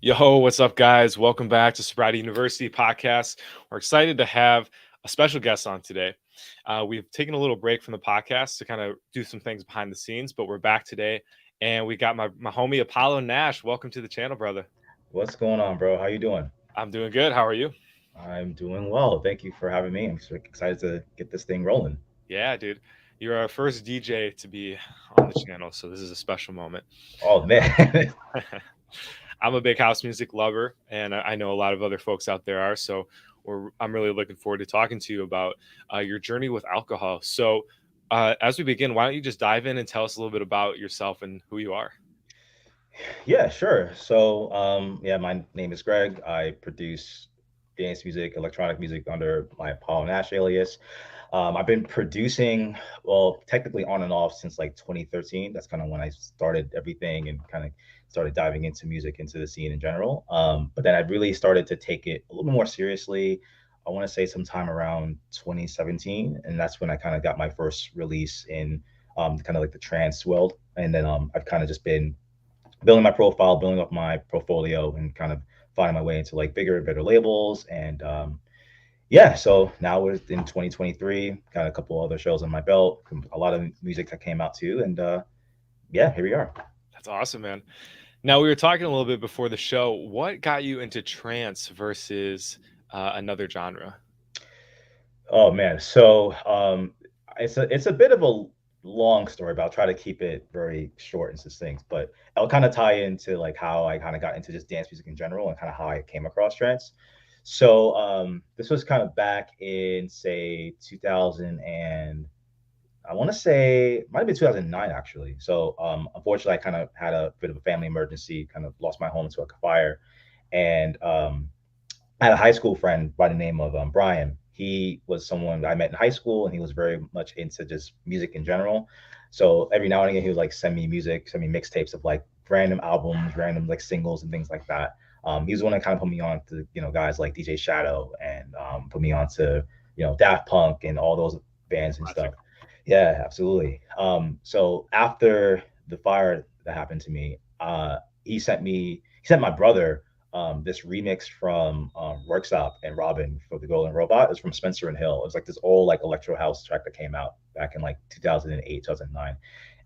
Yo, what's up, guys? Welcome back to Sobriety University podcast. We're excited to have a special guest on today. We've taken a little break from the podcast to kind of do some things behind the scenes, but we're back today, and we got my homie Apollo Nash. Welcome to the channel, brother. What's going on, bro? How you doing? I'm doing good. How are you? I'm doing well. Thank you for having me. I'm so excited to get this thing rolling. Yeah, dude. You're our first DJ to be on the channel, so this is a special moment. Oh man. I'm a big house music lover, and I know a lot of other folks out there are. So I'm really looking forward to talking to you about your journey with alcohol. So as we begin, why don't you just dive in and tell us a little bit about yourself and who you are? Yeah, sure. So my name is Greg. I produce dance music, electronic music under my Apollo Nash alias. I've been producing, well, technically on and off since like 2013. That's kind of when I started everything and kind of started diving into music, into the scene in general. But then I really started to take it a little more seriously. I want to say sometime around 2017, and that's when I kind of got my first release in kind of like the trance world. And then I've kind of just been building my profile, building up my portfolio, and kind of finding my way into like bigger and better labels. And yeah, so now we're in 2023. Got a couple other shows on my belt, a lot of music that came out too, and yeah, here we are. That's awesome, man. Now, we were talking a little bit before the show. What got you into trance versus another genre? Oh man, it's a bit of a long story, but I'll try to keep it very short and succinct. But I'll kind of tie into like how I kind of got into just dance music in general and kind of how I came across trance. This was kind of back in say 2000 and I want to say it might have been 2009 actually. Unfortunately, I kind of had a bit of a family emergency, kind of lost my home to a fire, and I had a high school friend by the name of Brian. He was someone I met in high school, and he was very much into just music in general. So every now and again, he would like send me music, send me mixtapes of like random albums, random like singles and things like that. He was the one that kind of put me on to guys like DJ Shadow and put me on to Daft Punk and all those bands and Classic. stuff. Yeah, absolutely. So after the fire that happened to me, he sent my brother this remix from Workshop and Robin for the Golden Robot. It's from Spencer and Hill. It's like this old like electro house track that came out back in like 2008, 2009,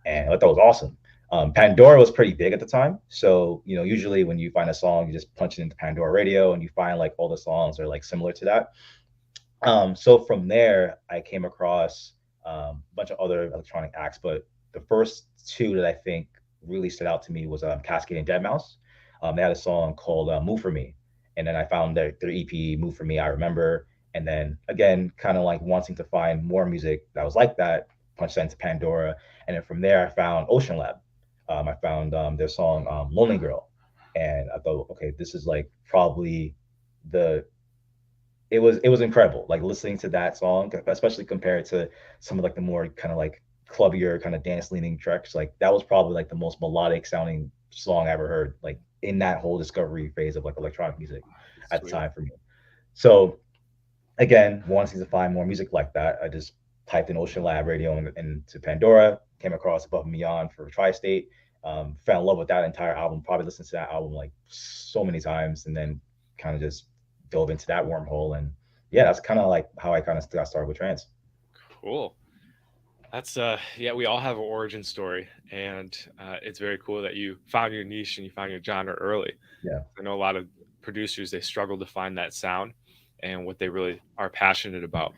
and I thought that was awesome. Pandora was pretty big at the time, so usually when you find a song, you just punch it into Pandora Radio, and you find like all the songs are like similar to that. So from there, I came across a bunch of other electronic acts, but the first two that I think really stood out to me was Cascade and Deadmau5. They had a song called "Move for Me," and then I found their EP "Move for Me." I remember, and then again, kind of like wanting to find more music that was like that, punched that into Pandora, and then from there, I found Ocean Lab. I found their song "Lonely Girl," and I thought, okay, this is like probably the it was incredible. Like listening to that song, especially compared to some of like the more kind of like clubbier kind of dance leaning tracks. Like that was probably like the most melodic sounding song I ever heard. Like in that whole discovery phase of like electronic music at the Sweet. time for me. So again, wanting to find more music like that, I just typed in Ocean Lab Radio into Pandora, came across Above and Beyond for Tri-State, fell in love with that entire album, probably listened to that album like so many times, and then kind of just dove into that wormhole. And yeah, that's kind of like how I kind of got started with trance. Cool. That's yeah, we all have an origin story, and it's very cool that you found your niche and you found your genre early. Yeah. I know a lot of producers, they struggle to find that sound and what they really are passionate about.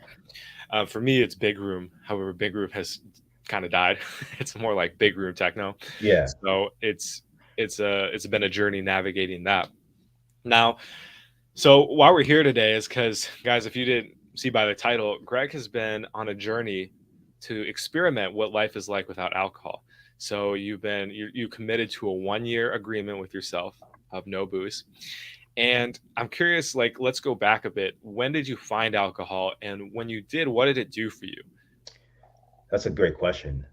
For me, it's big room. However, big room has kind of died. It's more like big room techno. Yeah. So it's been a journey navigating that. Now, so why we're here today is because, guys, if you didn't see by the title, Greg has been on a journey to experiment what life is like without alcohol. So you committed to a 1 year agreement with yourself of no booze. And I'm curious, like, let's go back a bit. When did you find alcohol? And when you did, what did it do for you? That's a great question.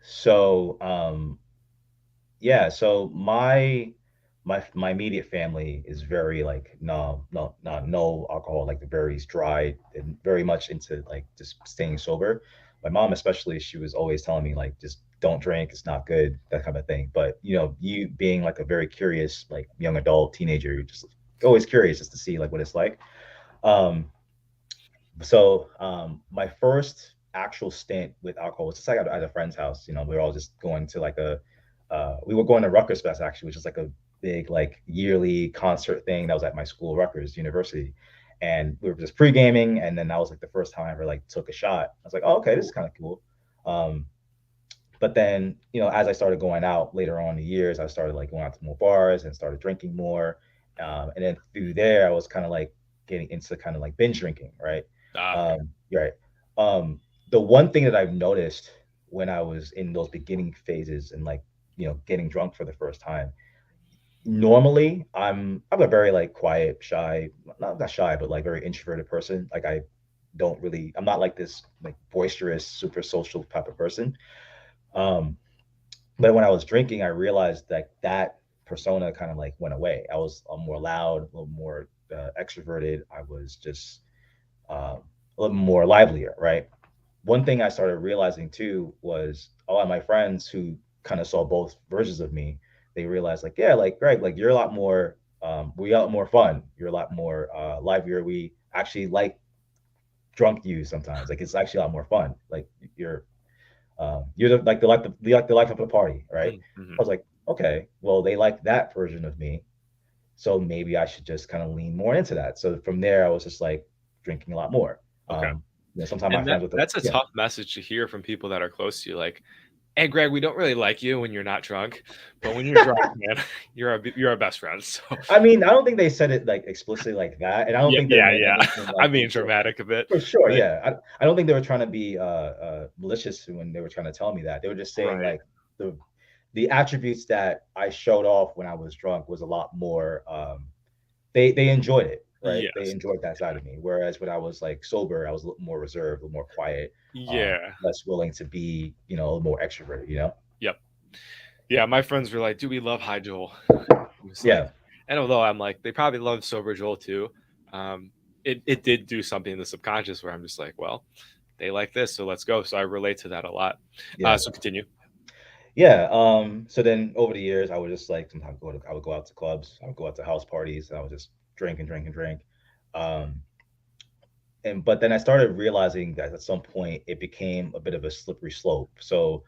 Yeah, so my immediate family is very like no alcohol, like very dry and very much into like just staying sober. my mom especially, she was always telling me like, just don't drink, it's not good, that kind of thing. But you being like a very curious like young adult teenager, you're just always curious just to see like what it's like. Um, my first actual stint with alcohol was just like at a friend's house. We were all just going to like we were going to Rutgers Fest actually, which is like a big like yearly concert thing that was at my school, Rutgers University. And we were just pre-gaming, and then that was like the first time I ever like took a shot. I was like, oh, okay, this is Ooh. kind of cool. Um, but then, as I started going out later on in the years, I started like going out to more bars and started drinking more. And then through there, I was kind of like getting into kind of like binge drinking, right? Okay. Right. Um, the one thing that I've noticed when I was in those beginning phases and like, getting drunk for the first time, normally I'm a very like quiet, shy, not shy, but like very introverted person. Like I'm not like this like boisterous, super social type of person. Um, but when I was drinking, I realized that that persona kind of like went away. I was more loud, a little more extroverted. I was just a little more livelier, right? One thing I started realizing too was a lot of my friends who kind of saw both versions of me. They realized like, yeah, like Greg, like you're a lot more, we a lot more fun. You're a lot more livelier. We actually like drunk you sometimes. Like it's actually a lot more fun. Like you're the life of the party, right? Mm-hmm. I was like, okay, well, they like that version of me, so maybe I should just kind of lean more into that. So from there, I was just like drinking a lot more. Okay. Sometimes my And friends with the that's a yeah, tough message to hear from people that are close to you. Like, hey, Greg, we don't really like you when you're not drunk, but when you're drunk, man, you're our best friends. So I mean, I don't think they said it like explicitly like that, and I don't yeah, think they yeah, meant yeah. anything I like mean, dramatic a bit, for sure. but Yeah, I don't think they were trying to be malicious when they were trying to tell me that. They were just saying right. like the attributes that I showed off when I was drunk was a lot more. They enjoyed it, right? They Yes. enjoyed that side of me. Whereas when I was like sober, I was a little more reserved, a little more quiet, Yeah. less willing to be, a little more extroverted. Yep. Yeah. My friends were like, "Do we love High Joel?" It was like, Yeah, and although I'm like, they probably love sober Joel too. Um, it did do something in the subconscious where I'm just like, well, they like this, so let's go. So I relate to that a lot. yeah, So continue. yeah. So then over the years, I would just like sometimes I would go out to clubs, I would go out to house parties, and I would just drink and drink and drink. Um, and but then I started realizing that at some point it became a bit of a slippery slope. So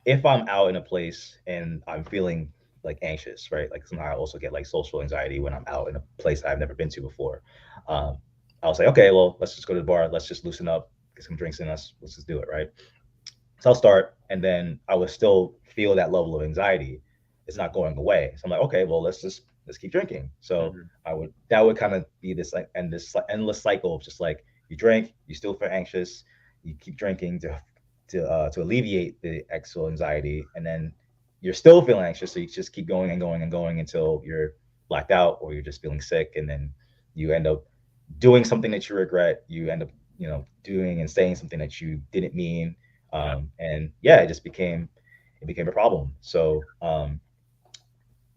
if I'm out in a place and I'm feeling like anxious, right? Like somehow I also get like social anxiety when I'm out in a place I've never been to before. Um, I'll say, okay, well, let's just go to the bar. Let's just loosen up, get some drinks in us. Let's just do it, right? So I'll start, and then I would still feel that level of anxiety. It's not going away. So I'm like, okay, well, let's keep drinking. So Mhm. that would kind of be this like and this endless cycle of just like you drink, you still feel anxious, you keep drinking to alleviate the actual anxiety, and then you're still feeling anxious, so you just keep going and going and going until you're blacked out or you're just feeling sick, and then you end up doing something that you regret. You end up doing and saying something that you didn't mean, Yeah. and yeah, it became a problem. So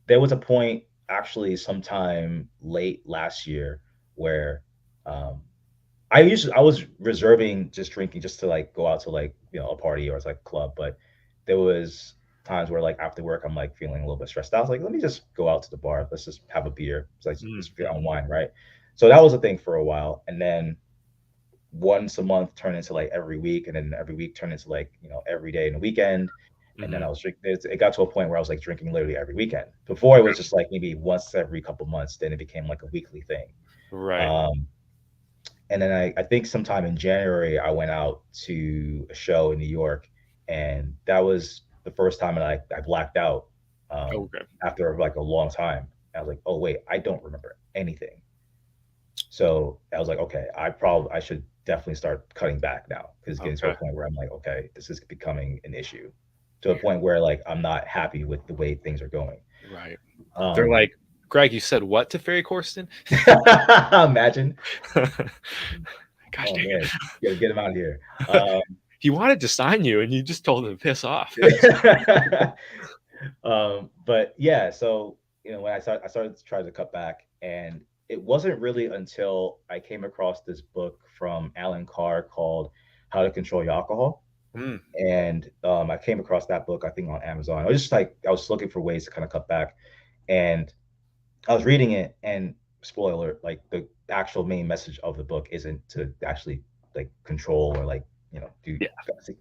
there was a point actually sometime late last year where um, I was reserving just drinking just to like go out to like a party or it's like a club, but there was times where like after work I'm like feeling a little bit stressed out. I was like, let me just go out to the bar. Let's just have a beer. So I just feel Mm-hmm. unwind, right? So that was a thing for a while, and then once a month turned into like every week, and then every week turned into like every day and the weekend. And then Mm-hmm. it got to a point where I was like drinking literally every weekend. Before it Okay. was just like maybe once every couple months. Then it became like a weekly thing. Right. Um, and then I think sometime in January I went out to a show in New York, and that was the first time that I blacked out Okay. after like a long time. I was like, oh wait, I don't remember anything. So I was like, okay, I should definitely start cutting back now because it's getting to a Okay. point where I'm like, okay, this is becoming an issue, to a point where like I'm not happy with the way things are going. Right. They're Um, like, Greg, you said what to Ferry Corsten? imagine, Gosh oh dang man, get him out of here. it. He wanted to sign you and you just told him to piss off. But yeah, so when I started to try to cut back, and it wasn't really until I came across this book from Alan Carr called How to Control Your Alcohol. Mm, And I came across that book, I think, on Amazon. I was just like, I was looking for ways to kind of cut back, and I was reading it, and spoiler alert, like the actual main message of the book isn't to actually like control or like do yeah.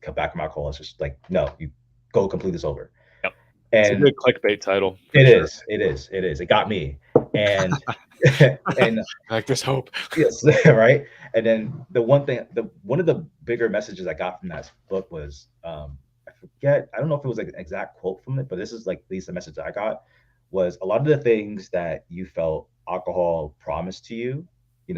cut back from alcohol. It's just like, no, you go complete this over. Yep. It's a And good clickbait title for it sure. is, it is, it is. It got me, and and Like there's hope. yes, right. And then the one thing, the one of the bigger messages I got from that book was, I forget, I don't know if it was like an exact quote from it, but this is like at least the message I got was a lot of the things that you felt alcohol promised to you,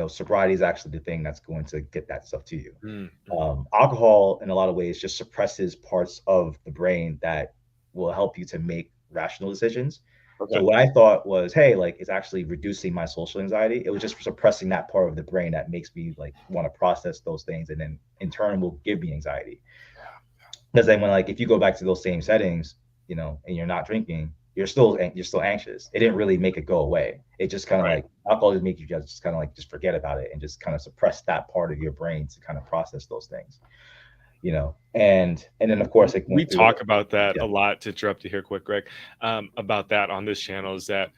sobriety is actually the thing that's going to get that stuff to you. Mm, Alcohol, in a lot of ways, just suppresses parts of the brain that will help you to make rational decisions. So okay. what I thought was, hey, like it's actually reducing my social anxiety. It was just suppressing that part of the brain that makes me like want to process those things, and then in turn will give me anxiety. Because then when like if you go back to those same settings, and you're not drinking, you're still anxious. It didn't really make it go away. It just kind of Right. like alcohol just make you just kind of like just forget about it and just kind of suppress that part of your brain to kind of process those things. And then of course it We went through. talk about that Yeah, a lot. To interrupt you here quick, Greg, about that on this channel is that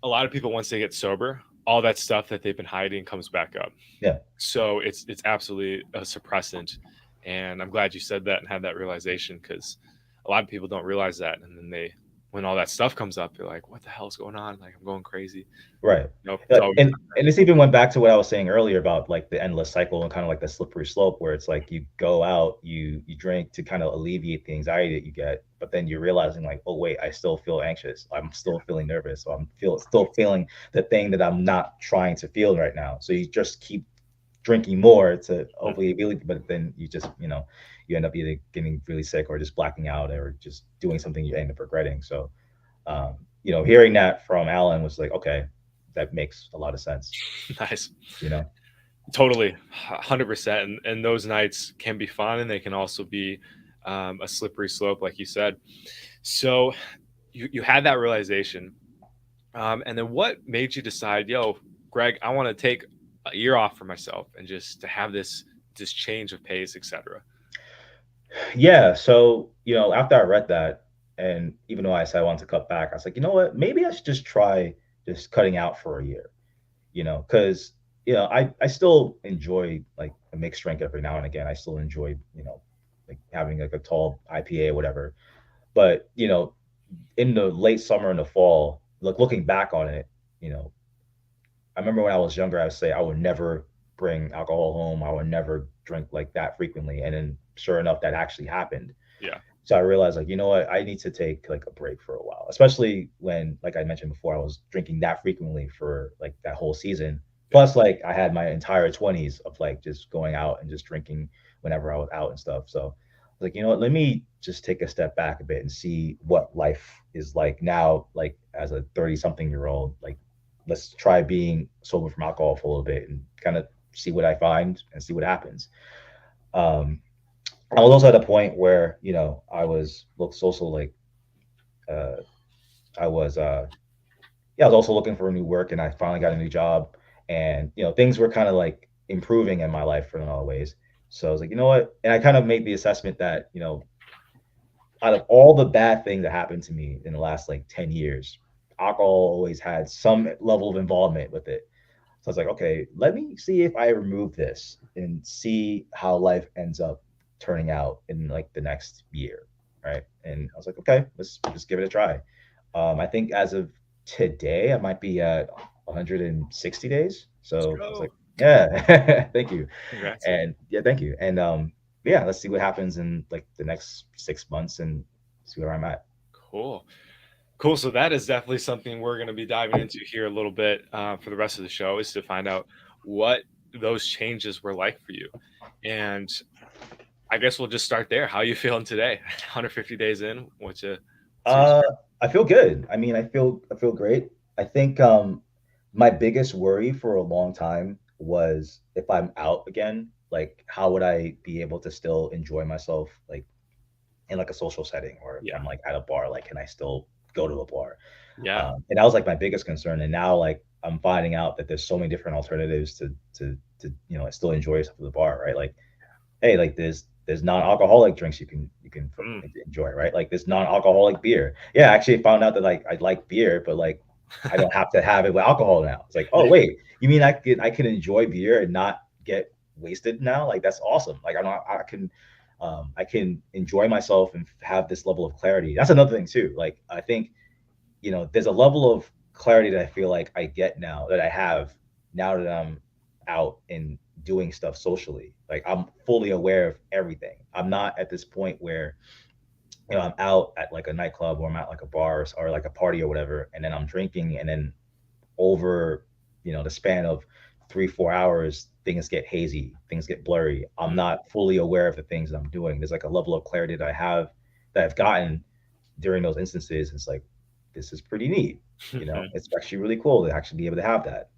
a lot of people, once they get sober, all that stuff that they've been hiding comes back up. yeah, So it's absolutely a suppressant. And I'm glad you said that and had that realization, because a lot of people don't realize that. And then when all that stuff comes up, they're like, what the hell's going on? Like, I'm going crazy. right. Nope. It's always, And this even went back to what I was saying earlier about like the endless cycle and kind of like the slippery slope, where it's like you go out, you drink to kind of alleviate the anxiety that you get, but then you're realizing like, oh wait, I still feel anxious. I'm still feeling nervous. So still feeling the thing that I'm not trying to feel right now. So you just keep drinking more to hopefully alleviate, but then you just you end up either getting really sick or just blacking out or just doing something you end up regretting. So hearing that from Alan was like, okay, that makes a lot of sense. nice. You know, Totally. 100%. And those nights can be fun, and they can also be a slippery slope, like you said. So you had that realization. And then what made you decide, yo, Greg, I want to take a year off for myself and just to have this change of pace, etc. yeah. So after I read that, and even though I said I wanted to cut back, I was like, you know what? Maybe I should just try just cutting out for a year. Because I still enjoy like a mixed drink every now and again. I still enjoy like having like a tall IPA or whatever. But in the late summer and the fall, looking back on it, you know, I remember when I was younger, I would say I would never bring alcohol home. I would never drink like that frequently. And then sure enough, that actually happened. Yeah. So I realized like, you know what, I need to take like a break for a while, especially when, like I mentioned before, I was drinking that frequently for like that whole season. Yeah. Plus, like I had my entire 20s of like just going out and just drinking whenever I was out and stuff. So I was like, you know what, let me just take a step back a bit and see what life is like now, like as a 30 something year old. Like, let's try being sober from alcohol for a little bit and kind of see what I find and see what happens. Um, I was also at a point where I was looks also like uh, I was yeah, I was also looking for new work, and I finally got a new job, and things were kind of like improving in my life in a lot of ways. So I was like, you know what, and I kind of made the assessment that out of all the bad things that happened to me in the last like 10 years, alcohol always had some level of involvement with it. So I was like, okay, let me see if I remove this and see how life ends up turning out in like the next year. Right. And I was like, okay, let's just give it a try. I think as of today, I might be at 160 days. Let's So I was like, go. yeah, thank you. Congrats. And yeah, thank you. And yeah, let's see what happens in like the next 6 months and see where I'm at. Cool. Cool. So that is definitely something we're going to be diving into here a little bit for the rest of the show, is to find out what those changes were like for you. And I guess we'll just start there. How are you feeling today? 150 days in, what's your Uh, I feel good. I mean, I feel great. I think my biggest worry for a long time was if I'm out again, like how would I be able to still enjoy myself like in like a social setting, or if yeah. I'm like at a bar, like can I still go to a bar? Yeah. And that was like my biggest concern. And now like I'm finding out that there's so many different alternatives to still enjoy yourself at the bar, right? Like hey, like there's non-alcoholic drinks you can Mm. enjoy, right? Like there's non-alcoholic beer. Yeah, I actually found out that like I like beer, but like I don't have to have it with alcohol now. It's like, oh Yeah. wait, you mean I can enjoy beer and not get wasted now? Like that's awesome. Like I can enjoy myself and have this level of clarity. That's another thing too. Like I think there's a level of clarity that I feel like I get now that I have now that I'm out and doing stuff socially. Like I'm fully aware of everything. I'm not at this point where I'm out at like a nightclub or I'm at like a bar or like a party or whatever, and then I'm drinking, and then over the span of 3-4 hours, things get hazy, things get blurry. I'm Mm. not fully aware of the things that I'm doing. There's like a level of clarity that I've gotten during those instances. It's like, this is pretty neat. It's actually really cool to actually be able to have that.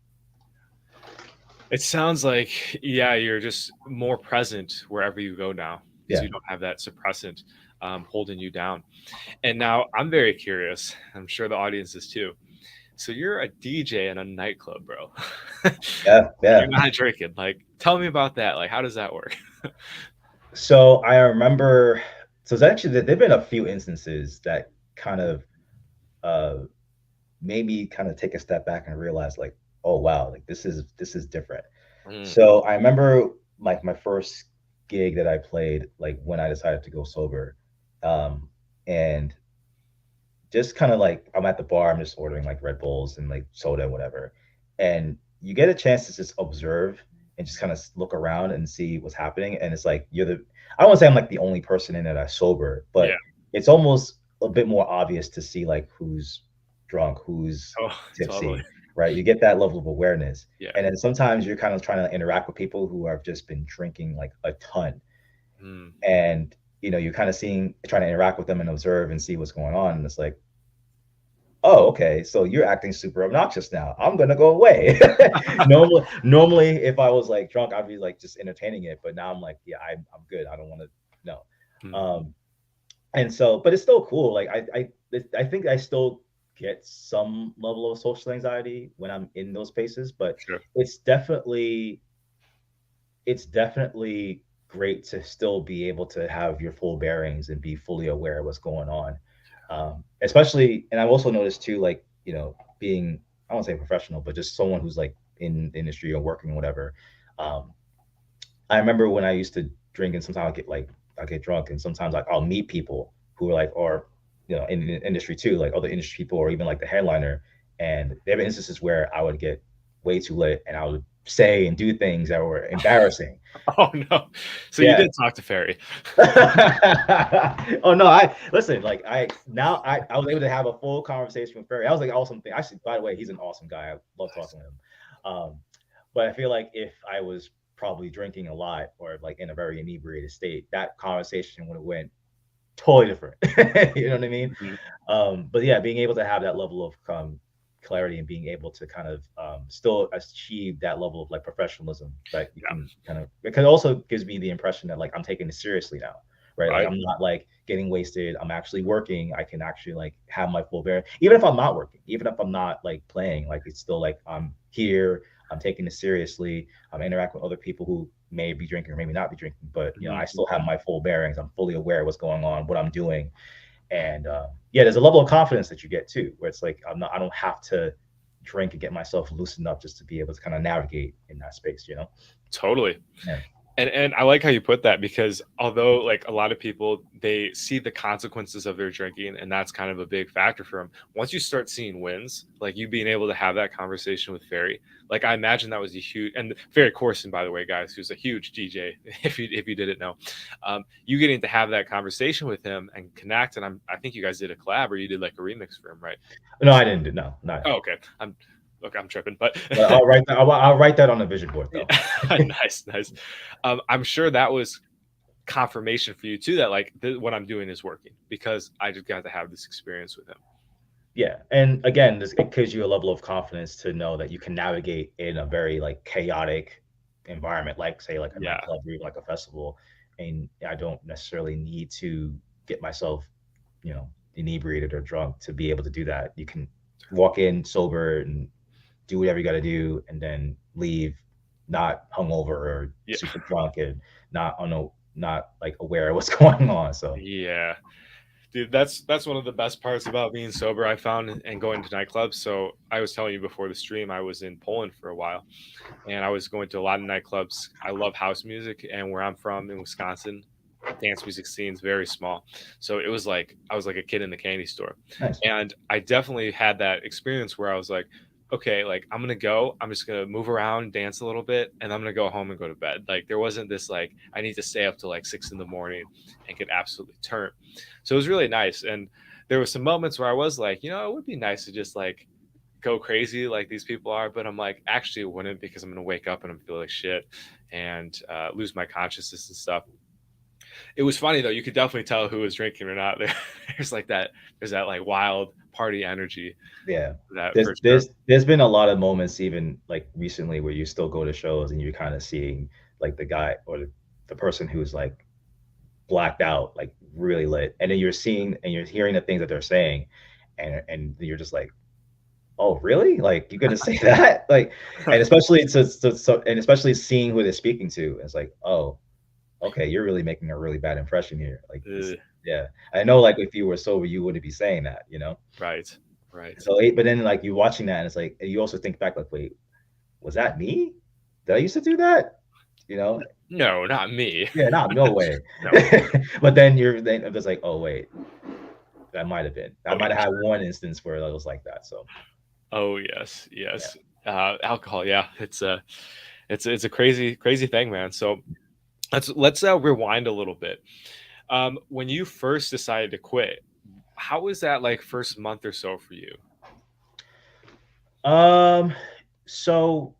It sounds like, yeah, you're just more present wherever you go now. So Yeah. you don't have that suppressant holding you down. And now I'm very curious. I'm sure the audience is too. So you're a DJ in a nightclub, bro. Yeah. You're Yeah. not drinking. Like, tell me about that. Like, how does that work? So I remember, so it's actually, there've been a few instances that kind of uh, made me kind of take a step back and realize like, oh wow, like this is different. Mm, So I remember like my first gig that I played, like when I decided to go sober, and just kind of like I'm at the bar, I'm just ordering like Red Bulls and like soda, whatever. And you get a chance to just observe and just kind of look around and see what's happening. And it's like I don't want to say I'm like the only person in it that's sober, yeah. but it's almost a bit more obvious to see like who's drunk, who's Oh, totally. tipsy, right? You get that level of awareness. Yeah. And then sometimes you're kind of trying to interact with people who have just been drinking like a ton. Mm. And you're kind of trying to interact with them and observe and see what's going on. And it's like, oh, okay, so you're acting super obnoxious now. I'm gonna go away. Normally, if I was like drunk, I'd be like just entertaining it. But now I'm like, yeah, I'm good. I don't want to know. Mm. Um, and so, but it's still cool. Like I think I still get some level of social anxiety when I'm in those spaces, but Sure. it's definitely it's definitely great to still be able to have your full bearings and be fully aware of what's going on. Especially, and I've also noticed too, like, being, I won't say professional, but just someone who's like in the industry or working or whatever. Um, I remember when I used to drink and sometimes I get drunk and sometimes like I'll meet people who are like, or, in the industry too, like other industry people or even like the headliner. And there have been instances where I would get way too lit and I would say and do things that were embarrassing. Oh no. So you Yeah. did talk to Ferry. Oh no, I listen, like I was able to have a full conversation with Ferry. That was like an awesome thing. Actually, by the way, he's an awesome guy. I love talking to him. Um, but I feel like if I was probably drinking a lot or like in a very inebriated state, that conversation would have went totally different. You know what I mean? Mhm. But yeah, being able to have that level of clarity and being able to kind of still achieve that level of like professionalism that you Yeah. can kind of, because it also gives me the impression that like I'm taking this seriously now, right? Like Right. I'm not like getting wasted. I'm actually working. I can actually like have my full bearing, even if I'm not working, even if I'm not like playing. Like it's still like I'm here. I'm taking this seriously. I'm interacting with other people who may be drinking or maybe not be drinking, but I Mhm. still have my full bearings. I'm fully aware of what's going on, what I'm doing, and yeah, there's a level of confidence that you get too, where it's like I don't have to drink and get myself loosened up just to be able to kind of navigate in that space. Totally. Yeah. And I like how you put that, because although like a lot of people, they see the consequences of their drinking and that's kind of a big factor for them. Once you start seeing wins, like you being able to have that conversation with Ferry, like I imagine that was a huge, and Ferry Corson, by the way, guys, who's a huge DJ, if you didn't know, you getting to have that conversation with him and connect. And I think you guys did a collab or you did like a remix for him, right? No, I didn't do no, not Oh, yet. okay. I'm tripping, but But I'll write that on the vision board though. yeah, nice, nice. I'm sure that was confirmation for you too, that like what I'm doing is working, because I just got to have this experience with him. Yeah, and again, it gives you a level of confidence to know that you can navigate in a very like chaotic environment, like say like a Yeah. nightclub or even like a festival, and I don't necessarily need to get myself, inebriated or drunk to be able to do that. You can walk in sober and do whatever you got to do, and then leave not hungover or Yeah. super drunk, and not like aware of what's going on. So Yeah. Dude, that's one of the best parts about being sober I found and going to nightclubs. So I was telling you before the stream, I was in Poland for a while and I was going to a lot of nightclubs. I love house music, and where I'm from in Wisconsin, dance music scene's very small. So it was like I was like a kid in the candy store. nice. And I definitely had that experience where I was like, okay, like I'm gonna go, I'm just gonna move around, dance a little bit, and I'm gonna go home and go to bed. Like there wasn't this like I need to stay up till like 6 in the morning and get absolutely turned. So it was really nice. And there were some moments where I was like, it would be nice to just like go crazy like these people are, but I'm like, actually it wouldn't, because I'm gonna wake up and I'm feeling like shit and lose my consciousness and stuff. It was funny though, you could definitely tell who was drinking or not. There's like that, there's that like wild party energy, Yeah. that There's for sure. there's there's been a lot of moments even like recently where you still go to shows and you're kind of seeing like the guy or the person who's like blacked out, like really lit, and then you're seeing and you're hearing the things that they're saying, and you're just like, oh really? Like you're gonna say that? Like, and especially and especially seeing who they're speaking to, it's like, oh, okay, you're really making a really bad impression here. Like this, Ugh, yeah. I know like if you were sober, you wouldn't be saying that, you know? right, right. So but then like you watching that and it's like and you also think back like, wait, was that me? Did I used to do that? You know? No, not me. Yeah, no way. No. But then then it's like, oh wait, that might have been. I Oh might yeah, have had sure. one instance where it was like that. So Oh yes, yeah. yes. Alcohol, yeah, it's a crazy crazy thing, man. So let's rewind a little bit. When you first decided to quit, how was that like first month or so for you? Um so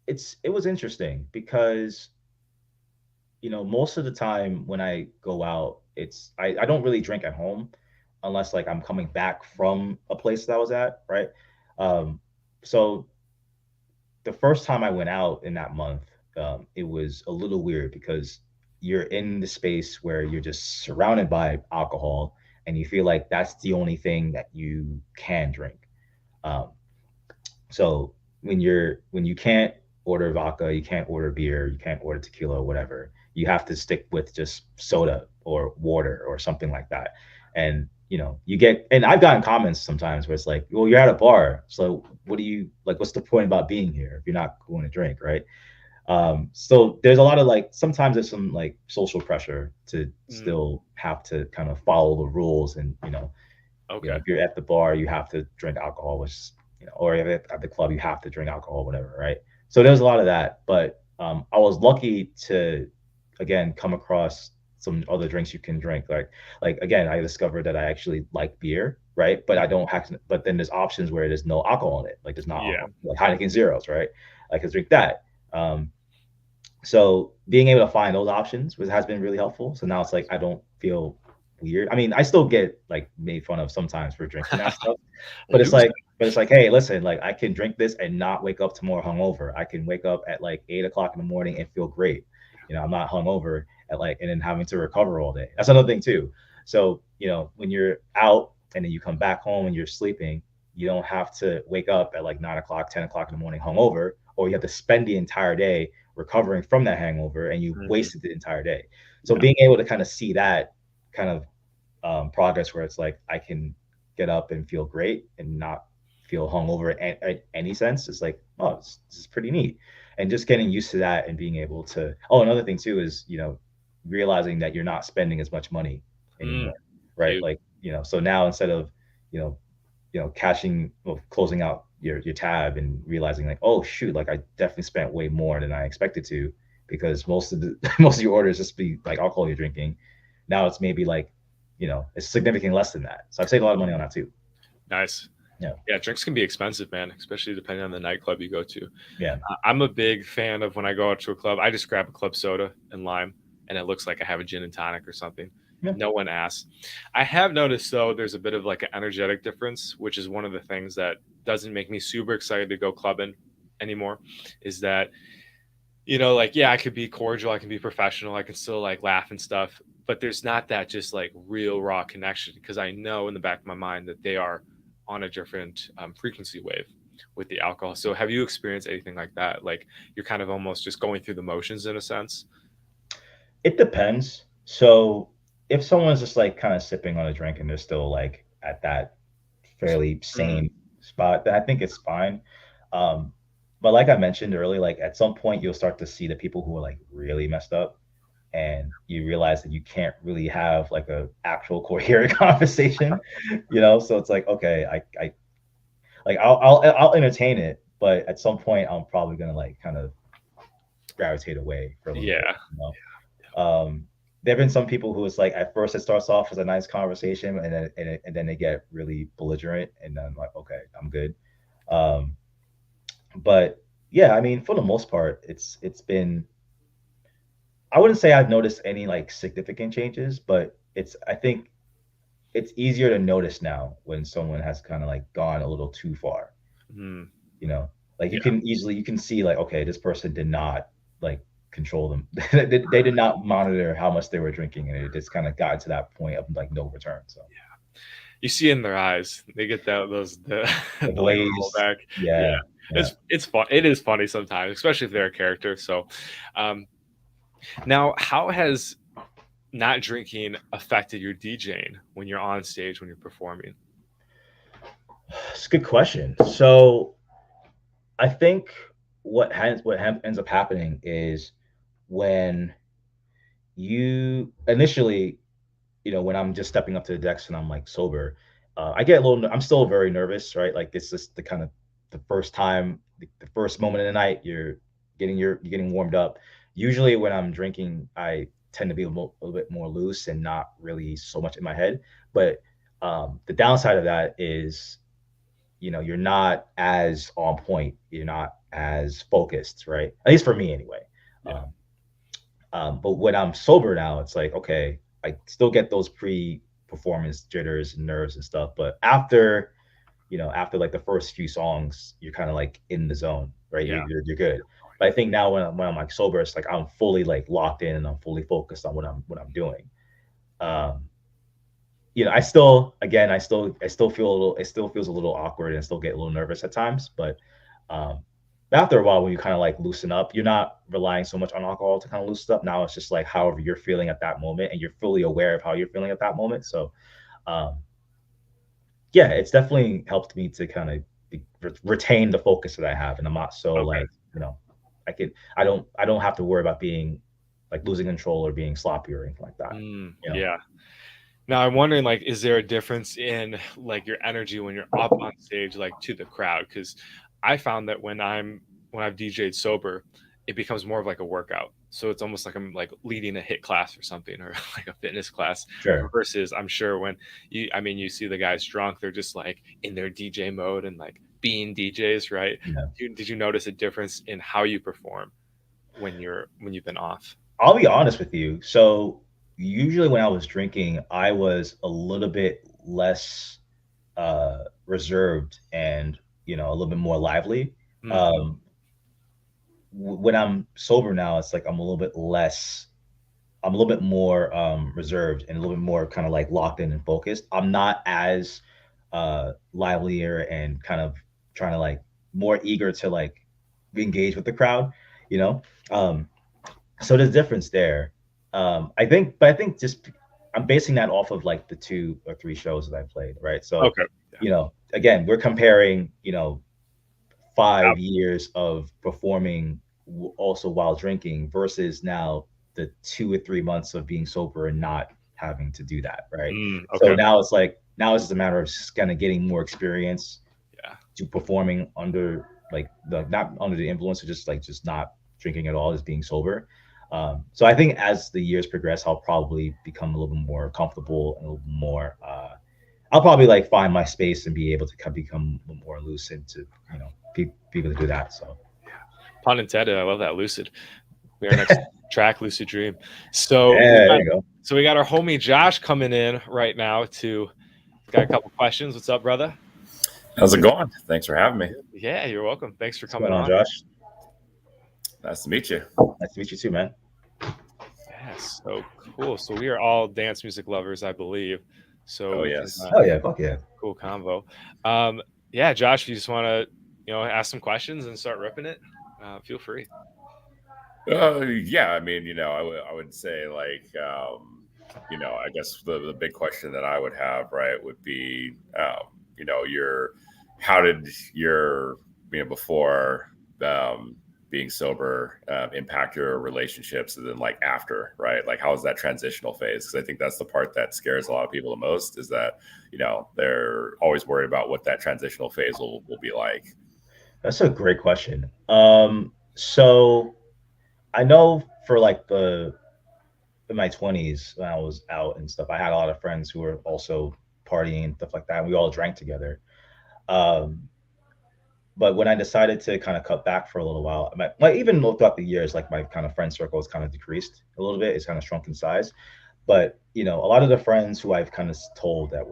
it was interesting because most of the time when I go out, I don't really drink at home unless like I'm coming back from a place that I was at, right? Um, so the first time I went out in that month, it was a little weird because you're in the space where you're just surrounded by alcohol and you feel like that's the only thing that you can drink. Um, so when you can't order vodka, you can't order beer, you can't order tequila, or whatever. You have to stick with just soda or water or something like that. And you get and I've gotten comments sometimes where it's like, well, you're at a bar, so what do you like? What's the point about being here if you're not going to drink, right? So there's a lot of like sometimes there's some like social pressure to Mm, still have to kind of follow the rules and okay. if you're at the bar, you have to drink alcohol, which or if at the club, you have to drink alcohol, whatever, right? So there's a lot of that, but I was lucky to again come across some other drinks you can drink. Like again, I discovered that I actually like beer, right? But I Mhm. don't have to. But then there's options where there's no alcohol in it, like there's not Yeah. alcohol, like Heineken zeros, right? I can drink that. So being able to find those options has been really helpful. So now it's like I don't feel weird. I mean, I still get like made fun of sometimes for drinking that stuff, but Well, it's who's like, that? hey, listen, like I can drink this and not wake up tomorrow hungover. I can wake up at like 8 o'clock in the morning and feel great. I'm not hungover at like and then having to recover all day. That's another thing too. So when you're out and then you come back home and you're sleeping, you don't have to wake up at like 9 o'clock, 10 o'clock in the morning hungover, or you have to spend the entire day recovering from that hangover and you Mhm. wasted the entire day. So Yeah. being able to kind of see that kind of progress where it's like I can get up and feel great and not feel hungover in any sense is like, oh, this is pretty neat. And just getting used to that and being able to, oh, another thing too is, realizing that you're not spending as much money Mm, anymore, right? dude. Like, so now instead of, you know, cashing well, closing out your tab and realizing like, oh shoot, like I definitely spent way more than I expected to because most of the most of your orders just be like alcohol you're drinking. Now it's maybe like, it's significantly less than that. So I've saved a lot of money on that too. Nice. Yeah. Yeah, drinks can be expensive, man, especially depending on the nightclub you go to. Yeah. I'm a big fan of when I go out to a club, I just grab a club soda and lime, and it looks like I have a gin and tonic or something. Yeah. No one asks. I have noticed though, there's a bit of like an energetic difference, which is one of the things that doesn't make me super excited to go clubbing anymore. Is that like yeah, I could be cordial, I can be professional, I can still like laugh and stuff, but there's not that just like real raw connection because I know in the back of my mind that they are on a different frequency wave. with the alcohol. So have you experienced anything like that? Like you're kind of almost just going through the motions in a sense? It depends. So if someone's just like kind of sipping on a drink and they're still like at that fairly Mm, sane spot, then I think it's fine. Um, but like I mentioned earlier, like at some point you'll start to see the people who are like really messed up, and you realize that you can't really have like a actual coherent conversation, you know. So it's like, okay, I like I'll entertain it, but at some point I'm probably gonna like kind of gravitate away for a little bit, yeah. you know. There have been some people who it's like at first it starts off as a nice conversation, and then they get really belligerent, and then I'm like, okay, I'm good. Um, but yeah, I mean, for the most part, it's been. I wouldn't say I've noticed any like significant changes, but I think it's easier to notice now when someone has kind of like gone a little too far. Mm, You know, like yeah. you can see like, okay, this person did not like control them. They did not monitor how much they were drinking, and it just kind of got to that point of like no return. So You see in their eyes, they get the the like roll blaze, back. Yeah, yeah, yeah. it's fun. It is funny sometimes, especially if they're a character. So, um, now how has not drinking affected your DJing when you're on stage when you're performing? It's a good question. So I think ends up happening is when you initially, you know, when I'm just stepping up to the decks and I'm like sober, I get a little. I'm still very nervous, right? Like it's just the kind of the first time, the first moment of the night, you're getting warmed up. Usually, when I'm drinking, I tend to be a little bit more loose and not really so much in my head. But the downside of that is, you know, you're not as on point. You're not as focused, right? At least for me, anyway. Yeah, Um, but when I'm sober now, it's like, okay, I still get those pre-performance jitters and nerves and stuff. But after, you know, after like the first few songs, you're kind of like in the zone, right? yeah. You're good. But I think now when I'm like sober, it's like I'm fully like locked in and I'm fully focused on what I'm doing. Um, you know, I still feel a little, it still feels a little awkward and still get a little nervous at times. Um, but after a while, when you kind of like loosen up, you're not relying so much on alcohol to kind of loosen up. Now it's just like however you're feeling at that moment, and you're fully aware of how you're feeling at that moment. So, um, yeah, it's definitely helped me to kind of retain the focus that I have, and I'm not so Okay. like, you know, I don't have to worry about being like losing control or being sloppy or anything like that. You know. Yeah. Now I'm wondering, like, is there a difference in like your energy when you're up on stage, like to the crowd? Because I found that when I've DJed sober, it becomes more of like a workout. So it's almost like I'm like leading a hit class or something, or like a fitness class. Sure. Versus, I'm sure when I mean, you see the guys drunk, they're just like in their DJ mode and like being DJs, right? Yeah. Did you notice a difference in how you perform when you've been off? I'll be honest with you. So usually when I was drinking, I was a little bit less reserved and, you know, a little bit more lively. Hmm. Um, when I'm sober now, it's like I'm a little bit less. I'm a little bit more reserved and a little bit more kind of like locked in and focused. I'm not as livelier and kind of trying to like more eager to like engage with the crowd, you know. Um, so there's a difference there. I think just I'm basing that off of like the 2 or 3 shows that I played, right? So, Okay. you know, again, we're comparing, you know, Yeah. 5 years of performing also while drinking versus now the 2 or 3 months of being sober and not having to do that, right? So Okay. now it's like now it's just a matter of just kind of getting more experience Yeah. to performing under like the not under the influence of just not drinking at all, just being sober. So I think as the years progress, I'll probably become a little bit more comfortable and a little more. I'll probably like find my space and be able to become more loose and to be able to do that. So Pun intended. I love that. Lucid. We are next track, Lucid Dream. So yeah, there you go. we got our homie Josh coming in right now to got a couple questions. What's up, brother? How's it going? Thanks for having me. Yeah, you're welcome. Thanks for What's going coming on, on. Josh? Nice to meet you. Nice to meet you too, man. Yeah, so cool. So we are all dance music lovers, I believe. So Oh, we can yes. Oh yeah, fuck yeah. cool convo. Yeah, Josh, you just want to ask some questions and start ripping it, feel free. Yeah, I mean, I would say like, I guess the big question that I would have, right, would be, how did your, before being sober impact your relationships, and then like after, right? Like, how is that transitional phase? Because I think that's the part that scares a lot of people the most, is that, they're always worried about what that transitional phase will be like. That's a great question. So I know for like in my 20s when I was out and stuff, I had a lot of friends who were also partying and stuff like that. And we all drank together. Um, but when I decided to kind of cut back for a little while, like even throughout the years, like my kind of friend circle has kind of decreased a little bit. It's kind of shrunk in size. But a lot of the friends who I've kind of told that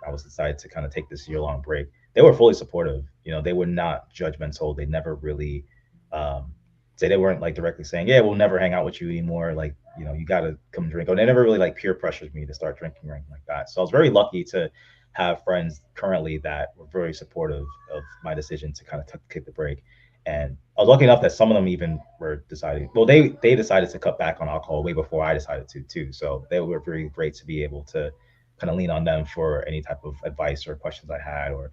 I was decided to kind of take this year-long break, they were fully supportive. They were not judgmental. They never really say, they weren't like directly saying, "Yeah, we'll never hang out with you anymore." Like, you got to come drink. Or they never really like peer pressured me to start drinking or anything like that. So I was very lucky to have friends currently that were very supportive of my decision to kind of take the break. And I was lucky enough that some of them even were deciding. Well, they decided to cut back on alcohol way before I decided to too. So they were very great to be able to kind of lean on them for any type of advice or questions I had. Or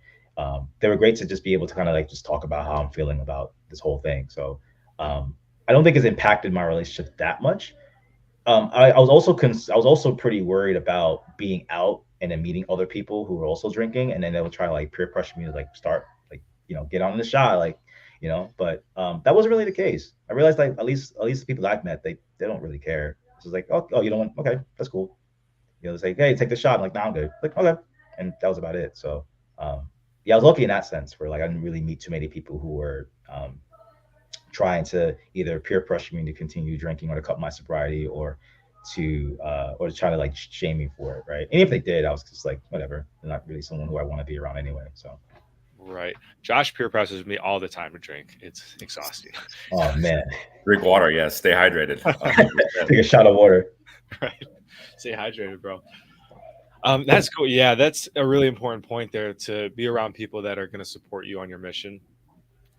they were great to just be able to kind of like just talk about how I'm feeling about this whole thing. So I don't think it's impacted my relationship that much. I was also I was also pretty worried about being out and then meeting other people who were also drinking, and then they would try to like peer pressure me to like start like get on the shot, like But that wasn't really the case. I realized like at least the people I've met, they don't really care. It's just like, oh, you don't want, okay, that's cool. It's like, hey, take the shot. I'm like, nah, I'm good. Like, okay, and that was about it. So yeah, I was lucky in that sense, where like I didn't really meet too many people who were trying to either peer pressure me to continue drinking or to cut my sobriety, or to try to like shame me for it, right? And if they did, I was just like, whatever. They're not really someone who I want to be around anyway. So Right. Josh peer presses me all the time to drink. It's exhausting. oh man. Drink water, yeah. Stay hydrated. Take a shot of water. Right. Stay hydrated, bro. That's cool. Yeah, that's a really important point there, to be around people that are going to support you on your mission.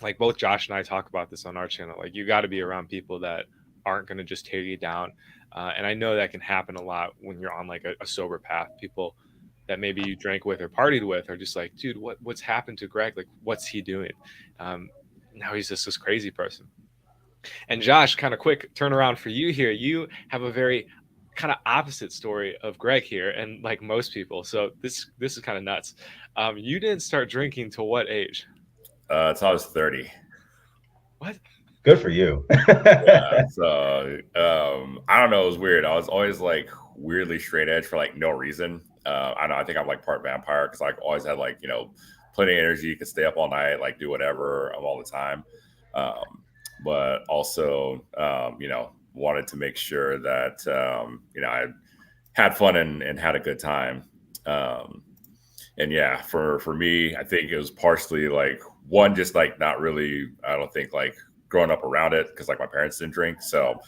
Like both Josh and I talk about this on our channel. Like, you got to be around people that aren't going to just tear you down. And I know that can happen a lot when you're on like a sober path. People that maybe you drank with or partied with are just like, dude, what's happened to Greg? Like, what's he doing? Now he's just this crazy person. And Josh, kind of quick turnaround for you here. You have a very kind of opposite story of Greg here, and like most people. So this is kind of nuts. You didn't start drinking till what age? Until I was 30. What? Good for you. Yeah. So I don't know. It was weird. I was always like weirdly straight edge for like no reason. I know. I think I'm like part vampire, because I always had like plenty of energy, could stay up all night, like do whatever all the time. But also wanted to make sure that I had fun and had a good time. And yeah, for me, I think it was partially like, one, just like not really, I don't think like growing up around it, because like my parents didn't drink, so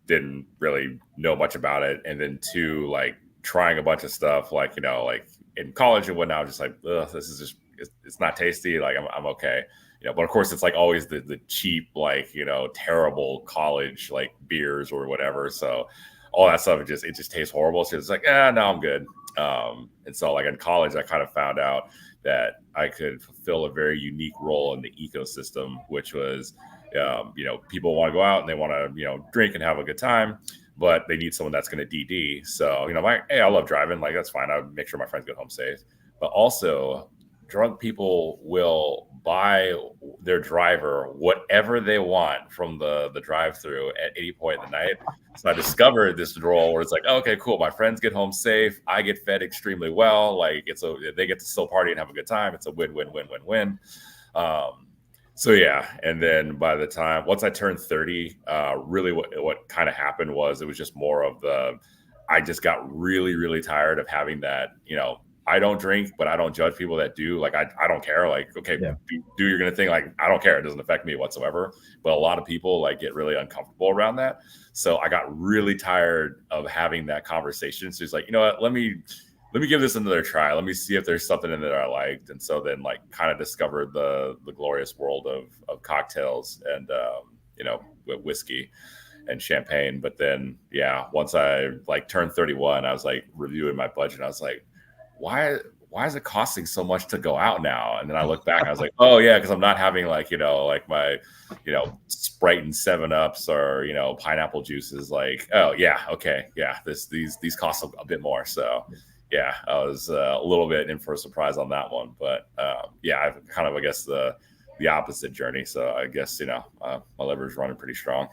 didn't really know much about it. And then two, like trying a bunch of stuff, like like in college and whatnot, I'm just like, ugh, this is just, it's not tasty. Like I'm okay. But of course it's like always the cheap, like, terrible college like beers or whatever. So all that stuff, it just tastes horrible. So it's like, no, I'm good. And so like in college, I kind of found out that I could fulfill a very unique role in the ecosystem, which was, people want to go out and they want to, drink and have a good time, but they need someone that's going to DD. So, I'm like, hey, I love driving. Like, that's fine. I'll make sure my friends get home safe. But also, drunk people will buy their driver whatever they want from the drive-through at any point in the night. So I discovered this role where it's like, oh, okay, cool. My friends get home safe. I get fed extremely well. Like they get to still party and have a good time. It's a win-win-win-win-win. So yeah. And then by the time, once I turned 30, really what kind of happened was, it was just more of I just got really, really tired of having that, I don't drink, but I don't judge people that do. Like, I don't care. Like, okay, yeah. do your gonna thing. Like, I don't care. It doesn't affect me whatsoever. But a lot of people like get really uncomfortable around that. So I got really tired of having that conversation. So he's like, you know what, let me let me give this another try. Let me see if there's something in there I liked. And so then like kind of discovered the glorious world of cocktails and whiskey and champagne. But then once I like turned 31, I was like reviewing my budget. And I was like, why is it costing so much to go out now? And then I look back, I was like, oh yeah, because I'm not having like my Sprite and 7-Ups or pineapple juices. Like, oh yeah, okay, yeah, these cost a bit more. So yeah, I was a little bit in for a surprise on that one. But I've kind of, I guess, the opposite journey. So I guess my lever's running pretty strong.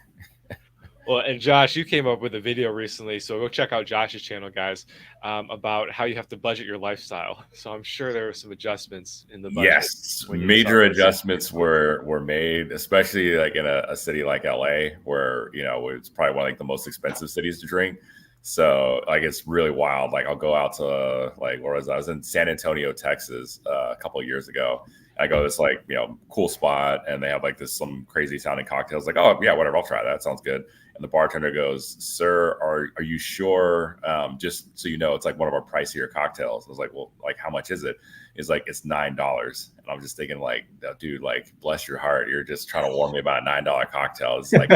Well, and Josh, you came up with a video recently, so go check out Josh's channel, guys, about how you have to budget your lifestyle. So I'm sure there were some adjustments in the budget. Yes, major adjustments were made, especially like in a city like LA, where it's probably one of like the most expensive cities to drink. So like it's really wild. Like I'll go out to like I was in San Antonio, Texas, a couple of years ago. I go to this like cool spot, and they have like some crazy sounding cocktails. Like, oh yeah, whatever, I'll try that. Sounds good. And the bartender goes, "Sir, are you sure? Just so you know, it's like one of our pricier cocktails." I was like, "Well, like how much is it?" He's like, "It's $9." And I'm just thinking, like, dude, like bless your heart, you're just trying to warn me about a $9 cocktail. It's like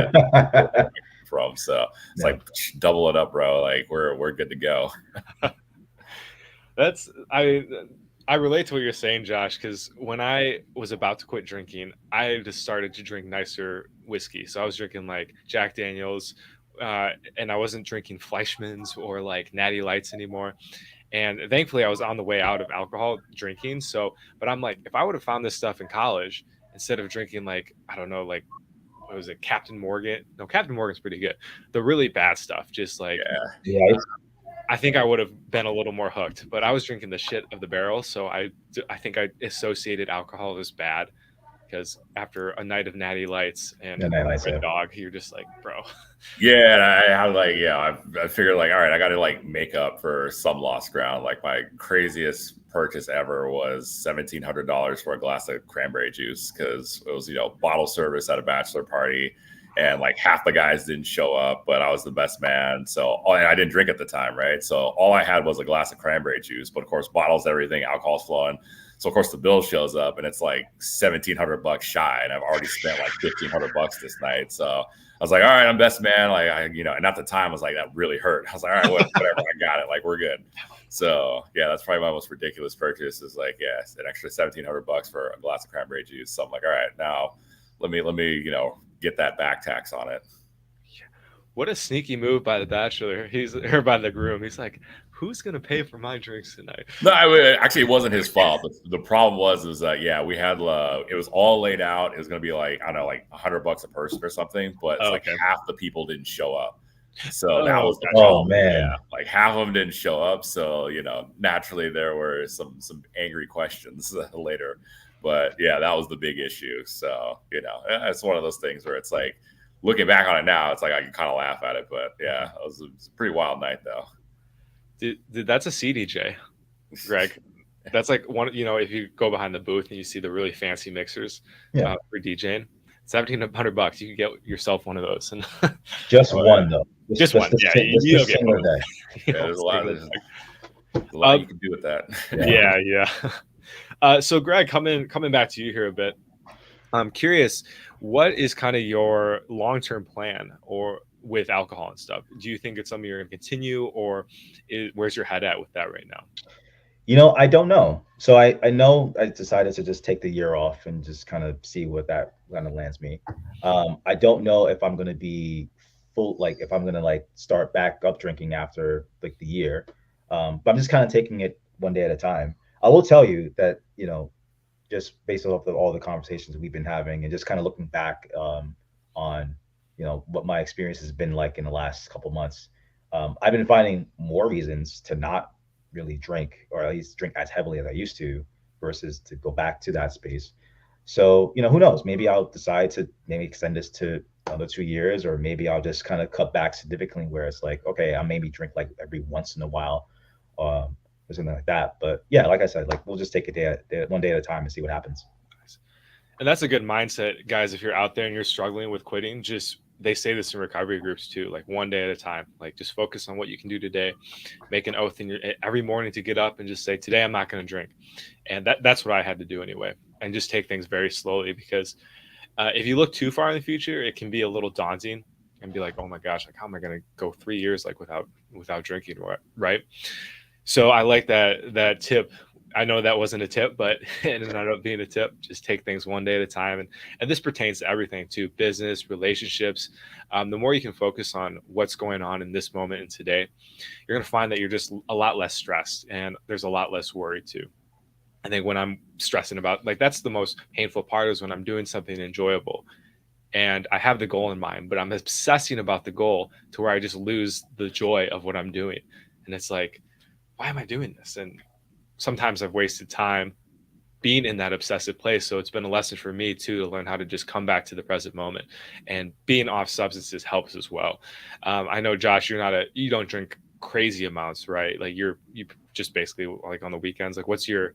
from so it's like double it up, bro. Like we're good to go. I relate to what you're saying, Josh, because when I was about to quit drinking, I just started to drink nicer whiskey. So I was drinking like Jack Daniels, and I wasn't drinking Fleischmann's or like Natty Lights anymore. And thankfully, I was on the way out of alcohol drinking. So, but I'm like, if I would have found this stuff in college instead of drinking like, I don't know, like, what was it, Captain Morgan? No, Captain Morgan's pretty good. The really bad stuff, just like, I think I would have been a little more hooked, but I was drinking the shit of the barrel. So I think I associated alcohol as bad, because after a night of Natty Lights and Red Dog, you're just like, bro. Yeah, and I figured like, all right, I got to like make up for some lost ground. Like my craziest purchase ever was $1,700 for a glass of cranberry juice, because it was bottle service at a bachelor party. And like half the guys didn't show up, but I was the best man. So I didn't drink at the time, right? So all I had was a glass of cranberry juice, but of course, bottles, everything, alcohol's flowing. So of course the bill shows up, and it's like $1,700 shy, and I've already spent like $1,500 this night. So I was like, all right, I'm best man. Like and at the time I was like, that really hurt. I was like, all right, whatever, I got it. Like we're good. So yeah, that's probably my most ridiculous purchase. Is like an extra $1,700 for a glass of cranberry juice. So I'm like, all right, now let me get that back tax on it. What a sneaky move by the bachelor. By the groom. He's like, who's gonna pay for my drinks tonight? No, actually, it wasn't his fault. The problem was that we had it was all laid out. It was gonna be like, I don't know, like $100 a person or something, but it's like half the people didn't show up. So that was the problem. Man. Yeah, like half of them didn't show up. So naturally there were some angry questions later. But yeah, that was the big issue. So it's one of those things where it's like, looking back on it now, it's like I can kind of laugh at it. But yeah, it was a pretty wild night though. Dude, that's a CDJ, Greg. That's like one. If you go behind the booth and you see the really fancy mixers for DJing, $1,700. You can get yourself one of those. And just one though. Just one. Yeah, you get one. There's a lot you can do with that. Yeah. So Greg, coming back to you here a bit, I'm curious, what is kind of your long-term plan or with alcohol and stuff? Do you think it's something you're going to continue, or where's your head at with that right now? I don't know. So I know I decided to just take the year off and just kind of see what that kind of lands me. I don't know if I'm going to be full, like if I'm going to like start back up drinking after like the year. But I'm just kind of taking it one day at a time. I will tell you that, just based off of all the conversations we've been having and just kind of looking back on, what my experience has been like in the last couple months, I've been finding more reasons to not really drink, or at least drink as heavily as I used to, versus to go back to that space. So, who knows? Maybe I'll decide to maybe extend this to another 2 years, or maybe I'll just kind of cut back significantly where it's like, okay, I maybe drink like every once in a while. Or something like that. But yeah, like I said, like we'll just take one day at a time and see what happens. And that's a good mindset, guys. If you're out there and you're struggling with quitting, just they say this in recovery groups too, like one day at a time, like just focus on what you can do today, make an oath in your every morning to get up and just say, today I'm not going to drink. And that's what I had to do anyway. And just take things very slowly, because if you look too far in the future, it can be a little daunting and be like, oh my gosh, like how am I going to go 3 years like without drinking, right? So I like that tip. I know that wasn't a tip, but it ended up being a tip. Just take things one day at a time. And this pertains to everything too, business, relationships. The more you can focus on what's going on in this moment and today, you're going to find that you're just a lot less stressed, and there's a lot less worry too. I think when I'm stressing about, like, that's the most painful part, is when I'm doing something enjoyable and I have the goal in mind, but I'm obsessing about the goal to where I just lose the joy of what I'm doing. And it's like, why am I doing this? And sometimes I've wasted time being in that obsessive place. So it's been a lesson for me too, to learn how to just come back to the present moment, and being off substances helps as well. I know, Josh, you don't drink crazy amounts, right? Like you just basically, like, on the weekends, like what's your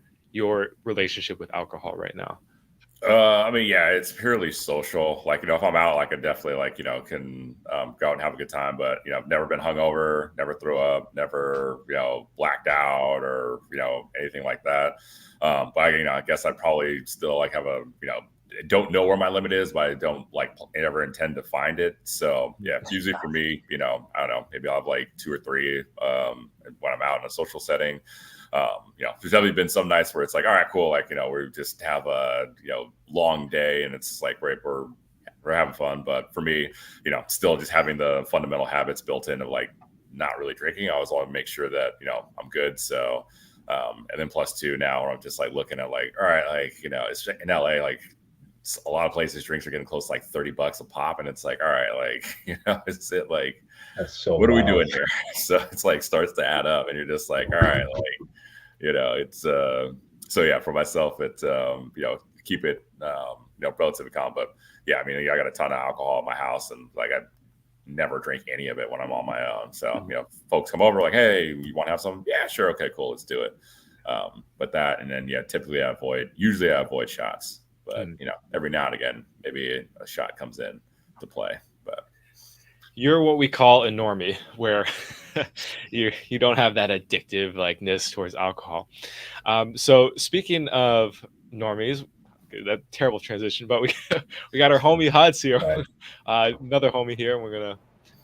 relationship with alcohol right now? I mean, yeah, it's purely social. Like, if I'm out, like, I definitely, like, can go out and have a good time. But, I've never been hungover, never threw up, never, blacked out, or, anything like that. But, I guess I probably still, like, have a, don't know where my limit is, but I don't, like, ever intend to find it. So, yeah, usually for me, I don't know, maybe I'll have like 2 or 3 when I'm out in a social setting. There's definitely been some nights where it's like, all right, cool. Like, we just have a, long day, and it's like, we're having fun. But for me, still just having the fundamental habits built in of, like, not really drinking. I always want to make sure that, I'm good. So, and then plus 2 now, where I'm just like looking at, like, all right, like, it's in LA, like, a lot of places drinks are getting close to like $30 a pop, and it's like, all right, like, is it like, that's so what wild. are we doing here? So it's like, starts to add up, and you're just like, all right, like, it's so yeah, for myself, it's keep it relatively calm. But yeah, I mean, I got a ton of alcohol at my house, and like, I never drink any of it when I'm on my own. So folks come over, like, hey, you want to have some? Yeah, sure, okay, cool, let's do it. But that, and then typically I avoid shots. But every now and again, maybe a shot comes in to play. But you're what we call a normie, where you don't have that addictive likeness towards alcohol. So speaking of normies, that terrible transition, but we got our homie Huds here, another homie here, and we're gonna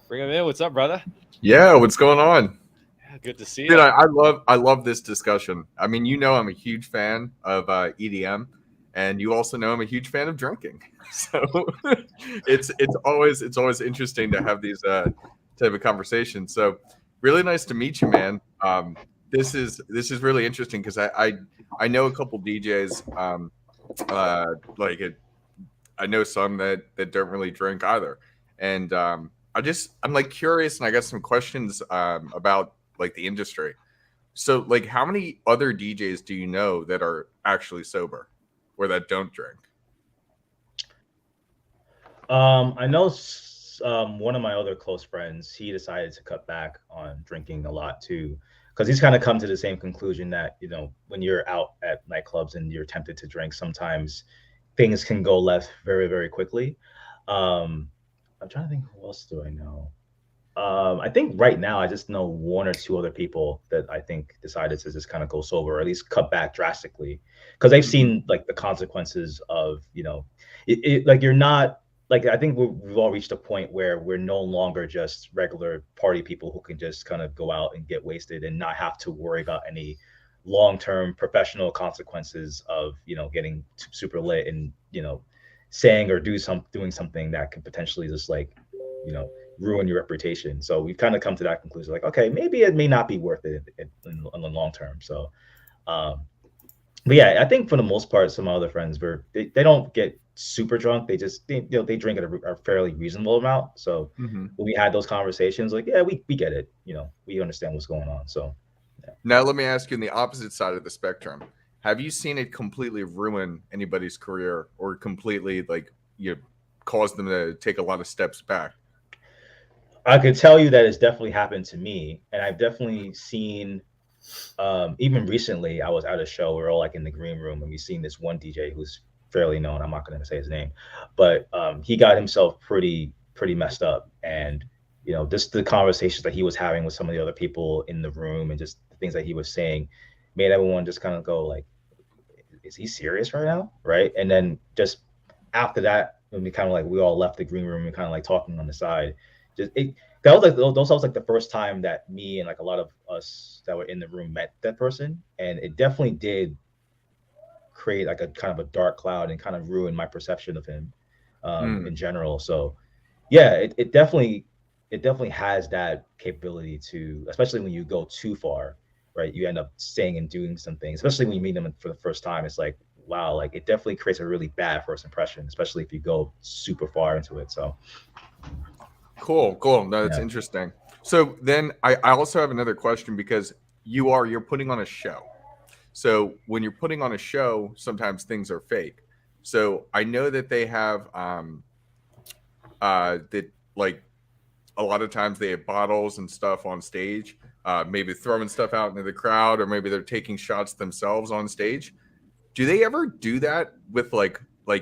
bring him in. What's up, brother? Yeah, what's going on? Yeah, good to see Dude, you. I love this discussion. I mean, I'm a huge fan of EDM. And you also know I'm a huge fan of drinking, so it's always interesting to have these type of conversations. So really nice to meet you, man. This is really interesting, because I know a couple DJs, I know some that don't really drink either, and I'm like curious, and I got some questions about like the industry. So like, how many other DJs do you know that are actually sober, or that don't drink? I know one of my other close friends, he decided to cut back on drinking a lot too, because he's kind of come to the same conclusion that, when you're out at nightclubs and you're tempted to drink, sometimes things can go left very, very quickly. I'm trying to think, who else do I know? I think right now I just know 1 or 2 other people that I think decided to just kind of go sober, or at least cut back drastically, because they've seen like the consequences of, like, you're not, like, I think we've all reached a point where we're no longer just regular party people who can just kind of go out and get wasted and not have to worry about any long-term professional consequences of, getting super lit and, saying or doing something that could potentially just, like, ruin your reputation. So we've kind of come to that conclusion, like, okay, maybe it may not be worth it in the long term. So, but yeah, I think for the most part, some other friends they don't get super drunk. They just they drink at a fairly reasonable amount. So when we had those conversations, like, yeah, we get it. We understand what's going on. So yeah. Now let me ask you, on the opposite side of the spectrum, have you seen it completely ruin anybody's career, or completely, like, cause them to take a lot of steps back? I could tell you that it's definitely happened to me, and I've definitely seen, even recently, I was at a show, we were all like in the green room, and we seen this one DJ who's fairly known. I'm not going to say his name, but he got himself pretty pretty messed up. And just the conversations that he was having with some of the other people in the room, and just the things that he was saying, made everyone just kind of go like, is he serious right now? Right. And then just after that, when we all left the green room and kind of like talking on the side, that was like the first time that me and like a lot of us that were in the room met that person. And it definitely did create like a kind of a dark cloud and kind of ruin my perception of him in general. So yeah, it definitely has that capability to, especially when you go too far, right? You end up saying and doing some things, especially when you meet them for the first time. It's like, wow, like it definitely creates a really bad first impression, especially if you go super far into it. So cool. No, that's interesting. So then I also have another question, because you're putting on a show. So when you're putting on a show, sometimes things are fake. So I know that they have that like a lot of times they have bottles and stuff on stage, maybe throwing stuff out into the crowd, or maybe they're taking shots themselves on stage. Do they ever do that with like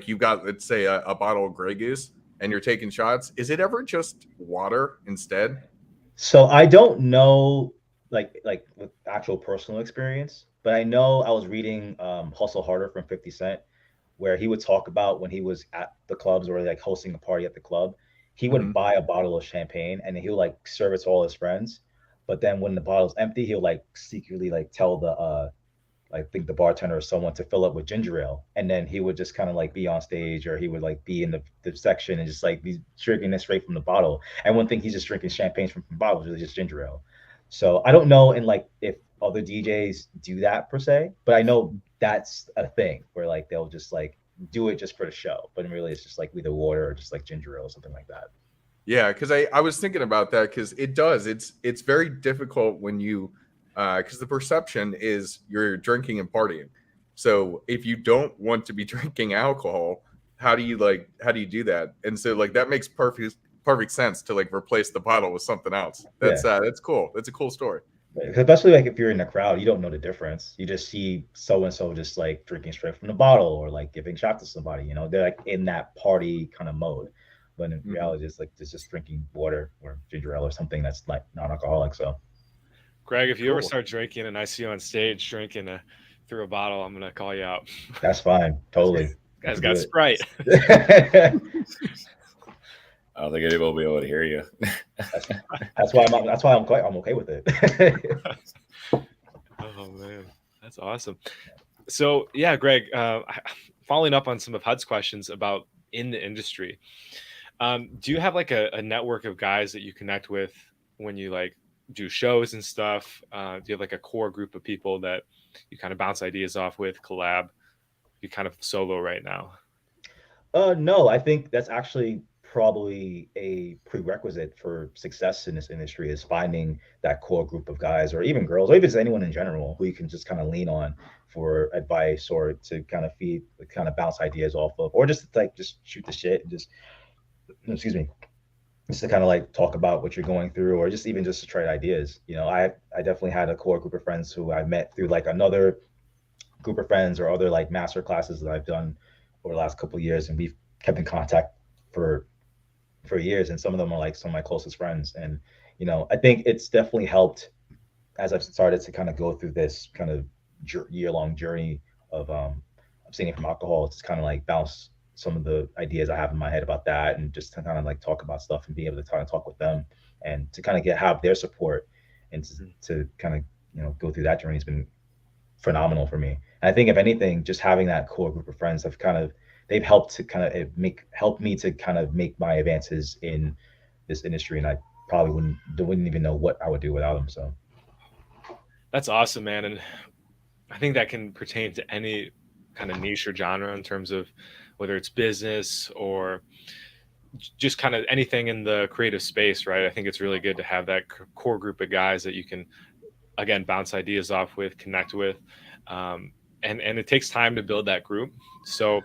you've got, let's say, a bottle of Grey Goose and you're taking shots? Is it ever just water instead? So I don't know, like with actual personal experience, but I know I was reading Hustle Harder from 50 Cent, where he would talk about when he was at the clubs or like hosting a party at the club, he would buy a bottle of champagne and he'll like serve it to all his friends. But then when the bottle's empty, he'll like secretly like tell the I think the bartender or someone to fill up with ginger ale. And then he would just kind of like be on stage, or he would like be in the section and just like be drinking it straight from the bottle. And one thing, he's just drinking champagne from bottles, really just ginger ale. So I don't know, and like if other DJs do that per se, but I know that's a thing where like they'll just like do it just for the show, but really it's just like either water or just like ginger ale or something like that. Yeah, because I was thinking about that, because it's very difficult when you because the perception is you're drinking and partying. So if you don't want to be drinking alcohol, how do you do that? And so like that makes perfect sense to like replace the bottle with something else. That's cool. That's a cool story. Especially like if you're in the crowd, you don't know the difference. You just see so and so just like drinking straight from the bottle, or like giving shots to somebody. They're like in that party kind of mode. But in reality, it's like it's just drinking water or ginger ale or something that's like non-alcoholic. So, Greg, if you ever start drinking and I see you on stage drinking through a bottle, I'm gonna call you out. That's fine, totally. Guys got Sprite. I don't think anybody will be able to hear you. That's why I'm okay with it. Oh man, that's awesome. So yeah, Greg, following up on some of HUD's questions about in the industry, do you have like a network of guys that you connect with when you like do shows and stuff? Do you have like a core group of people that you kind of bounce ideas off with, collab? You kind of solo right now? No, I think that's actually probably a prerequisite for success in this industry, is finding that core group of guys, or even girls, or even just anyone in general, who you can just kind of lean on for advice, or to kind of bounce ideas off of, or just shoot the shit and just to kind of like talk about what you're going through, or just even just to trade ideas. I definitely had a core group of friends who I met through like another group of friends, or other like master classes that I've done over the last couple of years, and we've kept in contact for years, and some of them are like some of my closest friends. And I think it's definitely helped as I've started to kind of go through this kind of year-long journey of abstaining from alcohol. It's kind of like bounce some of the ideas I have in my head about that, and just to kind of like talk about stuff and be able to talk with them, and to kind of have their support, and to kind of go through that journey has been phenomenal for me. And I think if anything, just having that core group of friends they've helped to kind of help me to kind of make my advances in this industry, and I probably wouldn't even know what I would do without them. So that's awesome, man. And I think that can pertain to any kind of niche or genre, in terms of whether it's business or just kind of anything in the creative space, right? I think it's really good to have that core group of guys that you can, again, bounce ideas off with, connect with. And it takes time to build that group. So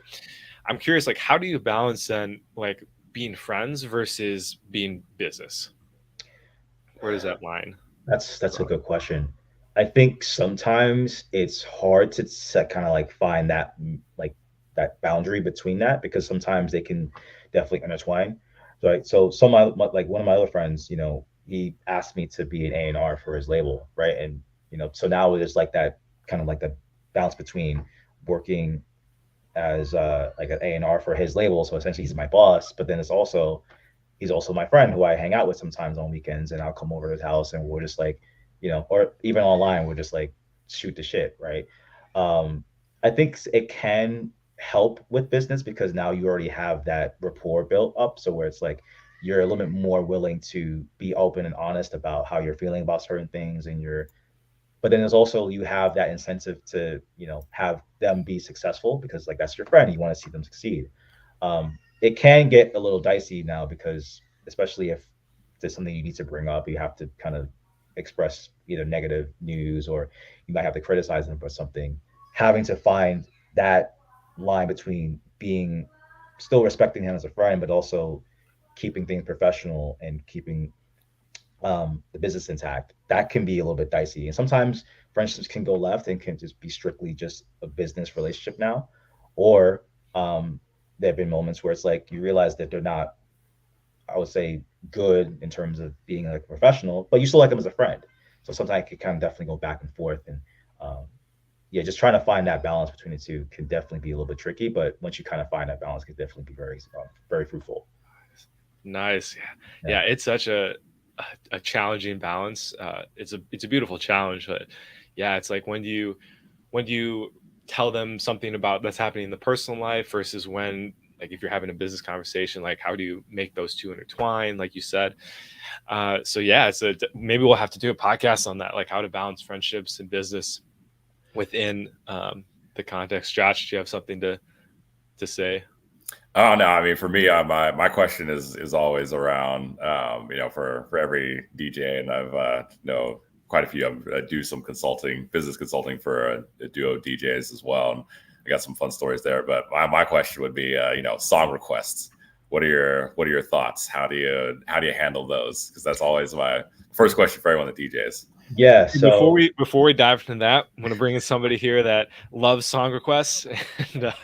I'm curious, like, how do you balance then, like, being friends versus being business? Where does that line? That's a good question. I think sometimes it's hard to kind of like find that boundary between that, because sometimes they can definitely intertwine. Right. So some of like one of my other friends, he asked me to be an A&R for his label, right? And so now there's like that kind of like the balance between working as like an A&R for his label. So essentially he's my boss, but then he's also my friend who I hang out with sometimes on weekends, and I'll come over to his house and we'll just like, or even online, we'll just like shoot the shit, right? Um, I think it can help with business because now you already have that rapport built up. So where it's like you're a little bit more willing to be open and honest about how you're feeling about certain things, but then there's also you have that incentive to have them be successful because like that's your friend, you want to see them succeed. It can get a little dicey now because especially if there's something you need to bring up, you have to kind of express either negative news or you might have to criticize them for something. Having to find that line between being still respecting him as a friend, but also keeping things professional and keeping the business intact, that can be a little bit dicey. And sometimes friendships can go left and can just be strictly just a business relationship now. Or there have been moments where it's like you realize that they're not, I would say, good in terms of being like a professional, but you still like them as a friend. So sometimes it can kind of definitely go back and forth. And yeah, just trying to find that balance between the two can definitely be a little bit tricky. But once you kind of find that balance, it can definitely be very fruitful. Nice. Yeah. It's such a challenging balance. It's a beautiful challenge, but yeah, it's like when you tell them something about that's happening in the personal life versus when, like, if you're having a business conversation, like how do you make those two intertwine, like you said. So yeah, maybe we'll have to do a podcast on that, like how to balance friendships and business within the context. Josh, do you have something to say? Oh no, I mean for me, my question is always around for every DJ, and I've know quite a few. I do some business consulting for a duo DJs as well, and I got some fun stories there. But my question would be, song requests. What are your thoughts? How do you handle those? Because that's always my first question for everyone that DJs. Yeah. So before we dive into that, I'm going to bring in somebody here that loves song requests, and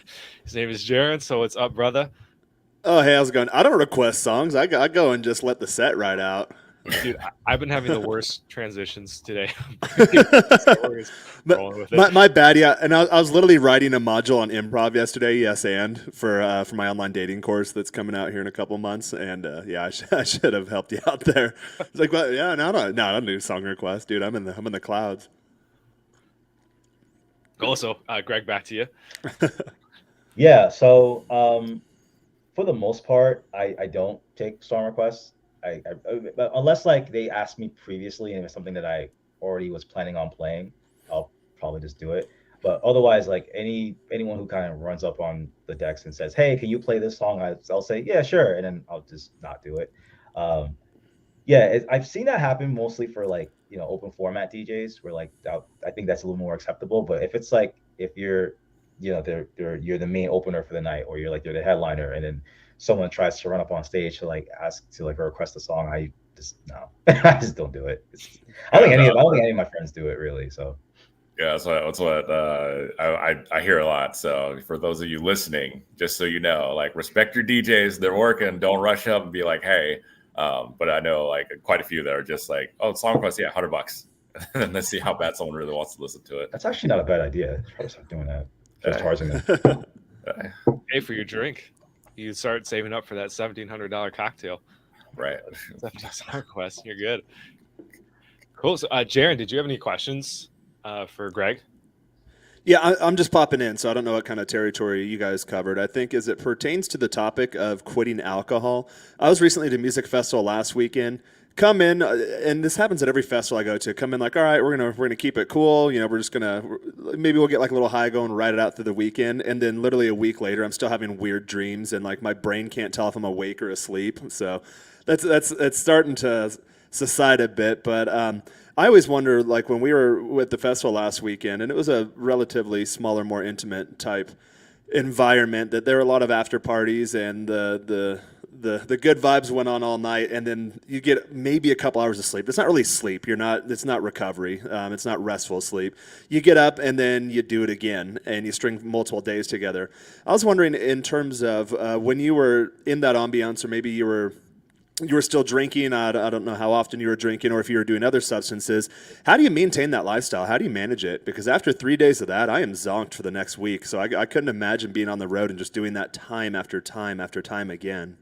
his name is Jaron. So what's up, brother? Oh, hey, how's it going? I don't request songs. I go and just let the set ride out. Dude, I've been having the worst transitions today. My bad, yeah. And I was literally writing a module on improv yesterday, yes, and for my online dating course that's coming out here in a couple months. And yeah, I should have helped you out there. It's like, well, yeah, no, I don't do song requests, dude. I'm in the clouds. Also, Greg, back to you. Yeah, so for the most part, I don't take song requests. But unless like they asked me previously and it was something that I already was planning on playing, I'll probably just do it. But otherwise, like anyone who kind of runs up on the decks and says, "Hey, can you play this song?" I'll say, "Yeah, sure," and then I'll just not do it. Yeah, I've seen that happen mostly for like open format DJs where like I think that's a little more acceptable. But if it's like if you're you're the main opener for the night, or you're the headliner, and then someone tries to run up on stage to like ask to like request a song, I just no, I just don't do it. I don't think any of my friends do it really. So yeah, that's what I hear a lot. So for those of you listening, just so you know, like respect your DJs, they're working. Don't rush up and be like, hey. But I know like quite a few that are just like, oh, song request, yeah, $100, and let's see how bad someone really wants to listen to it. That's actually not a bad idea. Probably start doing that. Just charging them. Pay for your drink. You start saving up for that $1,700 cocktail. Right. Song request. You're good. Cool. So, Jaron, did you have any questions for Greg? Yeah, I'm just popping in, so I don't know what kind of territory you guys covered. I think as it pertains to the topic of quitting alcohol, I was recently at a music festival last weekend. Come in, and this happens at every festival I go to. Come in like, all right, we're gonna keep it cool. We're just maybe we'll get like a little high going, ride it out through the weekend, and then literally a week later, I'm still having weird dreams, and like my brain can't tell if I'm awake or asleep. So that's starting to subside a bit, but I always wonder, like when we were at the festival last weekend, and it was a relatively smaller, more intimate type environment, that there were a lot of after parties, and the the good vibes went on all night, and then you get maybe a couple hours of sleep. It's not really sleep. It's not recovery. It's not restful sleep. You get up and then you do it again, and you string multiple days together. I was wondering, in terms of when you were in that ambiance, or maybe you were still drinking. I don't know how often you were drinking, or if you were doing other substances. How do you maintain that lifestyle? How do you manage it? Because after 3 days of that, I am zonked for the next week. So I couldn't imagine being on the road and just doing that time after time after time again.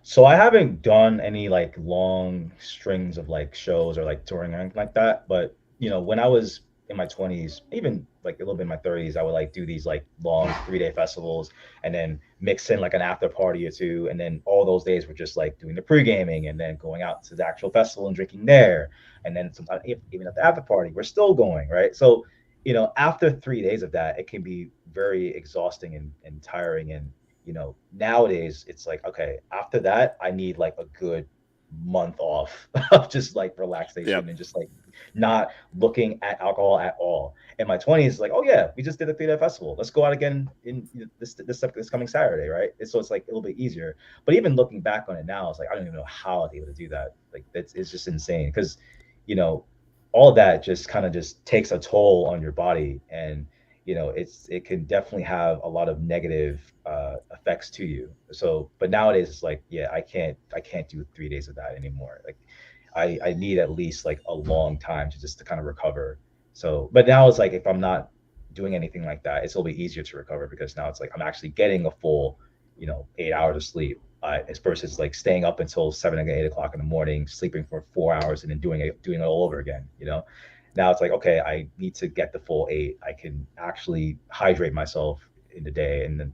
So I haven't done any like long strings of like shows or like touring or anything like that. But when I was in my 20s, even like a little bit in my 30s, I would like do these like long 3-day festivals and then mix in like an after party or two. And then all those days were just like doing the pre-gaming and then going out to the actual festival and drinking there. And then sometimes even at the after party, we're still going, right? So, after 3 days of that, it can be very exhausting and tiring. And, nowadays it's like, okay, after that, I need like a good month off of just like relaxation and just like not looking at alcohol at all. In my 20s, like, oh yeah, we just did a 3-day festival. Let's go out again in this coming Saturday, right? So it's like a little bit easier. But even looking back on it now, it's like I don't even know how I was able to do that. Like it's just insane because all of that just kind of just takes a toll on your body, and it can definitely have a lot of negative effects to you. So, but nowadays it's like, yeah, I can't do 3 days of that anymore. Like I need at least like a long time to kind of recover. So, but now it's like, if I'm not doing anything like that, it's a little bit easier to recover because now it's like, I'm actually getting a full, 8 hours of sleep. As versus like staying up until 7 or 8 o'clock in the morning, sleeping for 4 hours and then doing it all over again. Now it's like, okay, I need to get the full 8. I can actually hydrate myself in the day. And then,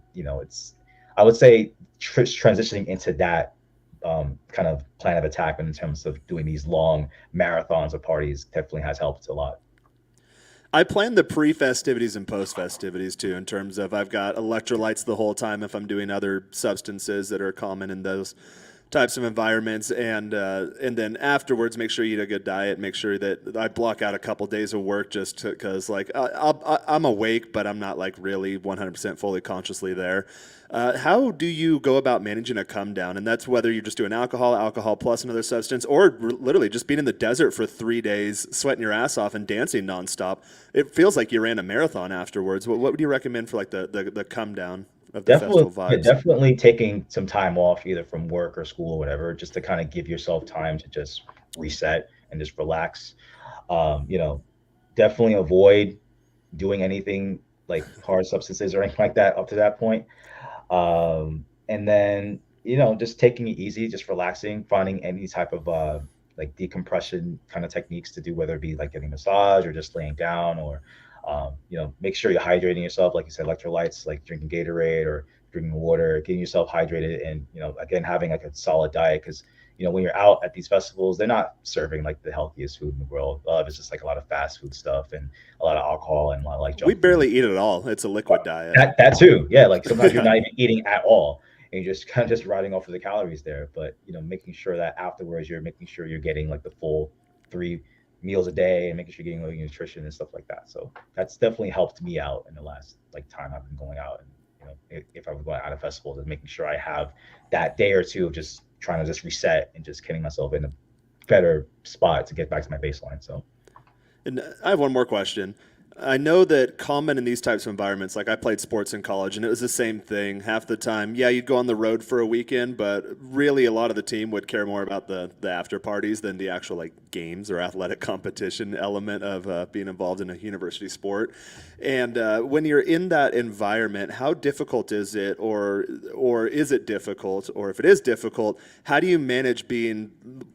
I would say transitioning into that kind of plan of attack in terms of doing these long marathons of parties definitely has helped a lot. I plan the pre-festivities and post-festivities too, in terms of I've got electrolytes the whole time if I'm doing other substances that are common in those types of environments, and then afterwards make sure you eat a good diet, make sure that I block out a couple days of work just because like I'm awake, but I'm not like really 100% fully consciously there. How do you go about managing a come down? And that's whether you're just doing alcohol plus another substance, or literally just being in the desert for 3 days, sweating your ass off and dancing nonstop. It feels like you ran a marathon afterwards. What would you recommend for like the come down of the festival vibes? Definitely taking some time off either from work or school or whatever, just to kind of give yourself time to just reset and just relax. Definitely avoid doing anything like hard substances or anything like that up to that point. And then, just taking it easy, just relaxing, finding any type of like decompression kind of techniques to do, whether it be like getting a massage or just laying down, or make sure you're hydrating yourself, like you said, electrolytes, like drinking Gatorade or drinking water, getting yourself hydrated, and again, having like a solid diet, because when you're out at these festivals, they're not serving like the healthiest food in the world. It's just like a lot of fast food stuff and a lot of alcohol and a lot of like junk we barely food. eat it all. It's a liquid diet. That too, yeah. Like sometimes you're not even eating at all, and you're just kind of just riding off of the calories there. But making sure that afterwards you're making sure you're getting like the full 3 meals a day and making sure you're getting like nutrition and stuff like that. So that's definitely helped me out in the last like time I've been going out. And if I'm going out of festivals, and making sure I have that day or two of just trying to just reset and just getting myself in a better spot to get back to my baseline. So, and I have one more question. I know that common in these types of environments, like I played sports in college, and it was the same thing. Half the time, yeah, you'd go on the road for a weekend, but really a lot of the team would care more about the after parties than the actual like games or athletic competition element of being involved in a university sport. And when you're in that environment, how difficult is it, or is it difficult, or if it is difficult, how do you manage being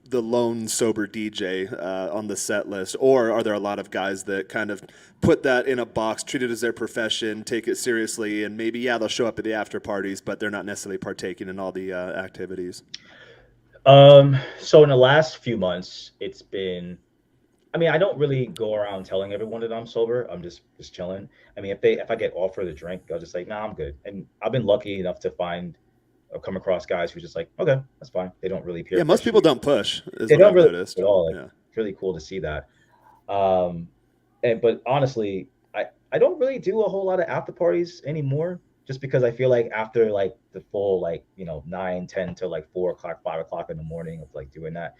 the lone sober DJ on the set list? Or are there a lot of guys that kind of put that in a box, treat it as their profession, take it seriously, and maybe, yeah, they'll show up at the after parties, but they're not necessarily partaking in all the activities? So in the last few months, it's been, I don't really go around telling everyone that I'm sober. I'm just chilling. If I get offered a drink, I'll just say, nah, I'm good. And I've been lucky enough to find or come across guys who just like, okay, that's fine. They don't really peer. Yeah, most people don't push. They don't really noticed at all. Like, yeah. It's really cool to see that. But honestly, I don't really do a whole lot of after parties anymore. just because I feel like after like the full like 9, 10 to like 4 o'clock, 5 o'clock in the morning of like doing that,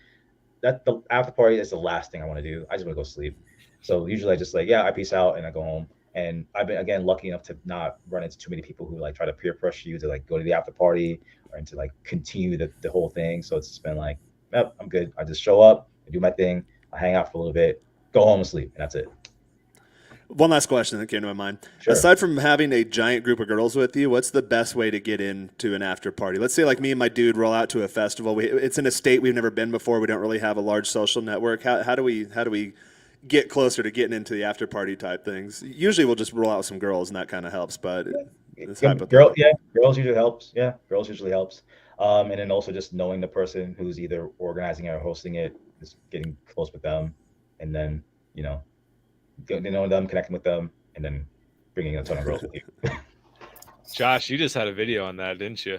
the after party is the last thing I want to do. I just want to go sleep. So usually I just like, yeah, I peace out and I go home. And I've been again lucky enough to not run into too many people who like try to peer pressure you to like go to the after party or to like continue the whole thing. So it's just been like, yep, I'm good. I just show up, I do my thing, I hang out for a little bit, go home and sleep, and that's it. One last question that came to my mind. Sure. Aside from having a giant group of girls with you, what's the best way to get into an after party? Let's say like me and my dude roll out to a festival. It's in a state we've never been before. We don't really have a large social network. How do we get closer to getting into the after party type things? Usually we'll just roll out with some girls and that kind of helps, but it's hypothetical. Girls usually helps. Yeah, girls usually helps. And then also just knowing the person who's either organizing it or hosting it, just getting close with them, and then getting to know them, connecting with them, and then bringing a ton of girls with you. Josh, you just had a video on that, didn't you?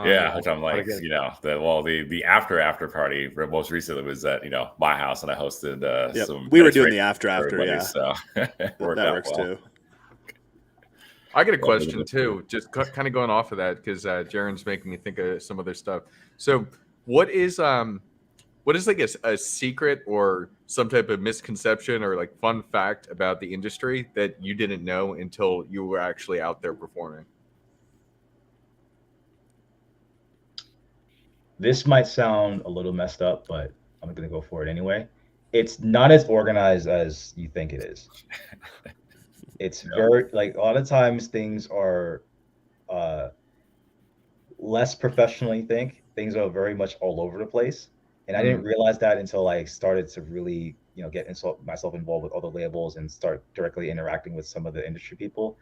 Yeah, which I'm like, the after party most recently was at my house, and I hosted some. We were doing the after, yeah. So that works too. I get a question too, just kind of going off of that because Jaren's making me think of some other stuff. So, what is like a secret or some type of misconception or like fun fact about the industry that you didn't know until you were actually out there performing? This might sound a little messed up, but I'm going to go for it anyway. It's not as organized as you think it is. It's very, like, a lot of times things are less professional than you think. Things are very much all over the place. And I didn't realize that until I started to really, get myself involved with other labels and start directly interacting with some of the industry people.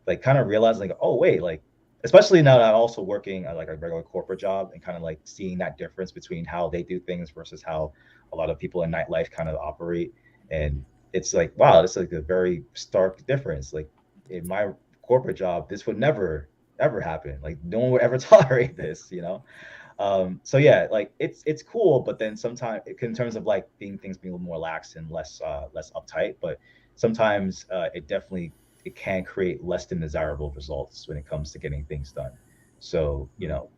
Like, kind of realizing, like, oh, wait, like, especially now that I'm also working at like a regular corporate job and kind of like seeing that difference between how they do things versus how a lot of people in nightlife kind of operate. And it's like, wow, this is like a very stark difference. Like in my corporate job, this would never, ever happen. Like no one would ever tolerate this, So yeah, like it's cool, but then sometimes in terms of like things being a little more lax and less uptight, but sometimes it can create less than desirable results when it comes to getting things done. So,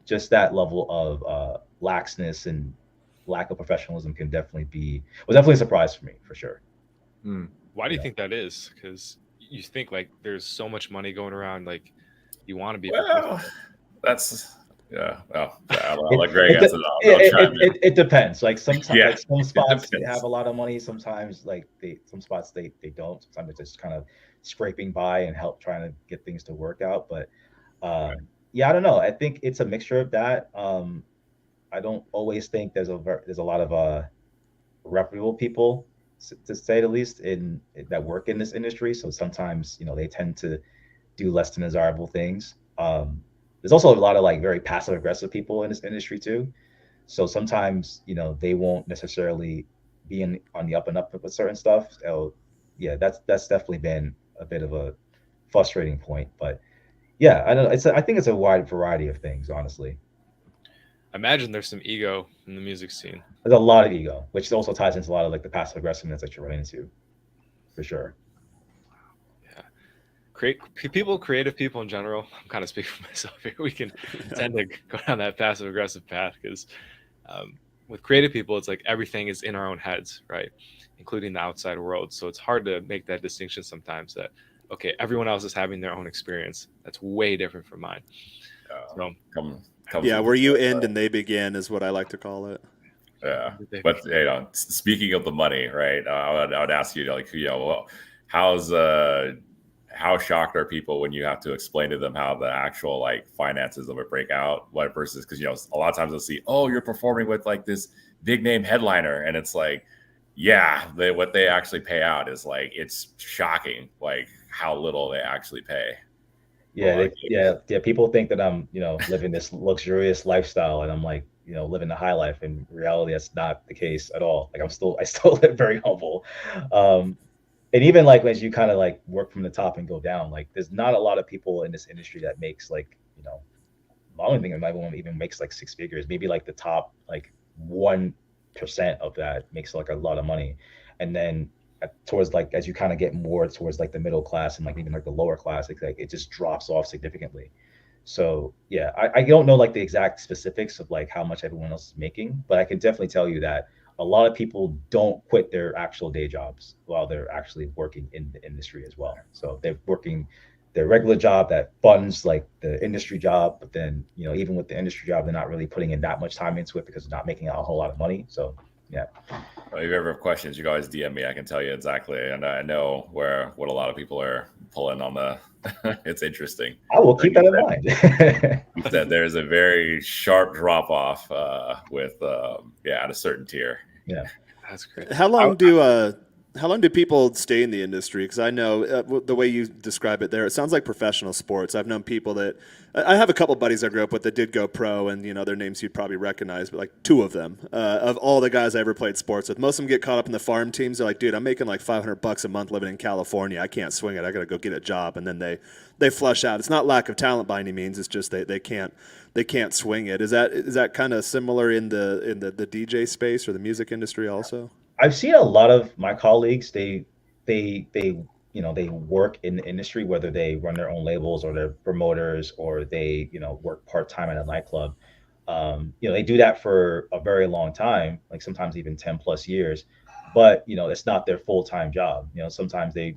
just that level of laxness and lack of professionalism was definitely a surprise for me, for sure. Why do you think that is? Because you think like there's so much money going around, like you want to be. Well, that's I'll let Greg answer that. It depends. Like sometimes, like some spots they have a lot of money. Sometimes, like some spots they don't. Sometimes they're just kind of scraping by and trying to get things to work out. But I don't know. I think it's a mixture of that. I don't always think there's a lot of reputable people, to say the least, that work in this industry. So sometimes they tend to do less than desirable things. There's also a lot of like very passive aggressive people in this industry too. So sometimes, they won't necessarily be on the up and up with certain stuff. So yeah, that's definitely been a bit of a frustrating point. But yeah, I don't know. I think it's a wide variety of things, honestly. I imagine there's some ego in the music scene. There's a lot of ego, which also ties into a lot of like the passive aggressiveness that you're running into, for sure. Creative people in general, I'm kind of speaking for myself here, we can tend to go down that passive aggressive path because with creative people, it's like everything is in our own heads, right? Including the outside world. So it's hard to make that distinction sometimes that, okay, everyone else is having their own experience. That's way different from mine. Where you end and they begin is what I like to call it. Yeah. But, speaking of the money, right? I would ask you, like, how shocked are people when you have to explain to them how the actual like finances of it break out? What versus, because a lot of times they'll see, oh, you're performing with like this big name headliner, and it's like, what they actually pay out is like, it's shocking, like how little they actually pay. Yeah, people think that I'm living this luxurious lifestyle, and I'm like living the high life. In reality, that's not the case at all. Like I still live very humble. And even like as you kind of like work from the top and go down, like there's not a lot of people in this industry that makes like, I don't think everyone even makes like six figures. Maybe like the top like 1% of that makes like a lot of money. And then towards like as you kind of get more towards like the middle class and like even like the lower class, like it just drops off significantly. So yeah, I don't know like the exact specifics of like how much everyone else is making, but I can definitely tell you that a lot of people don't quit their actual day jobs while they're actually working in the industry as well. So they're working their regular job that funds like the industry job, but then even with the industry job, they're not really putting in that much time into it because they're not making a whole lot of money. So yeah. Well, if you ever have questions, you can always DM me. I can tell you exactly, and I know what a lot of people are pulling on the. It's interesting. I will keep that in mind. That there's a very sharp drop off with at a certain tier. Yeah, that's great. How long do people stay in the industry? Because I know the way you describe it there, it sounds like professional sports. I've known people that I have a couple buddies I grew up with that did go pro, and their names you'd probably recognize, but like two of them of all the guys I ever played sports with. Most of them get caught up in the farm teams. They're like, dude, I'm making like $500 a month living in California. I can't swing it. I got to go get a job, and then they flush out. It's not lack of talent by any means. It's just they can't swing it. Is that kind of similar in the DJ space or the music industry also? I've seen a lot of my colleagues. They work in the industry, whether they run their own labels or they're promoters or they work part time at a nightclub. They do that for a very long time, like sometimes even 10 plus years. But it's not their full time job. Sometimes they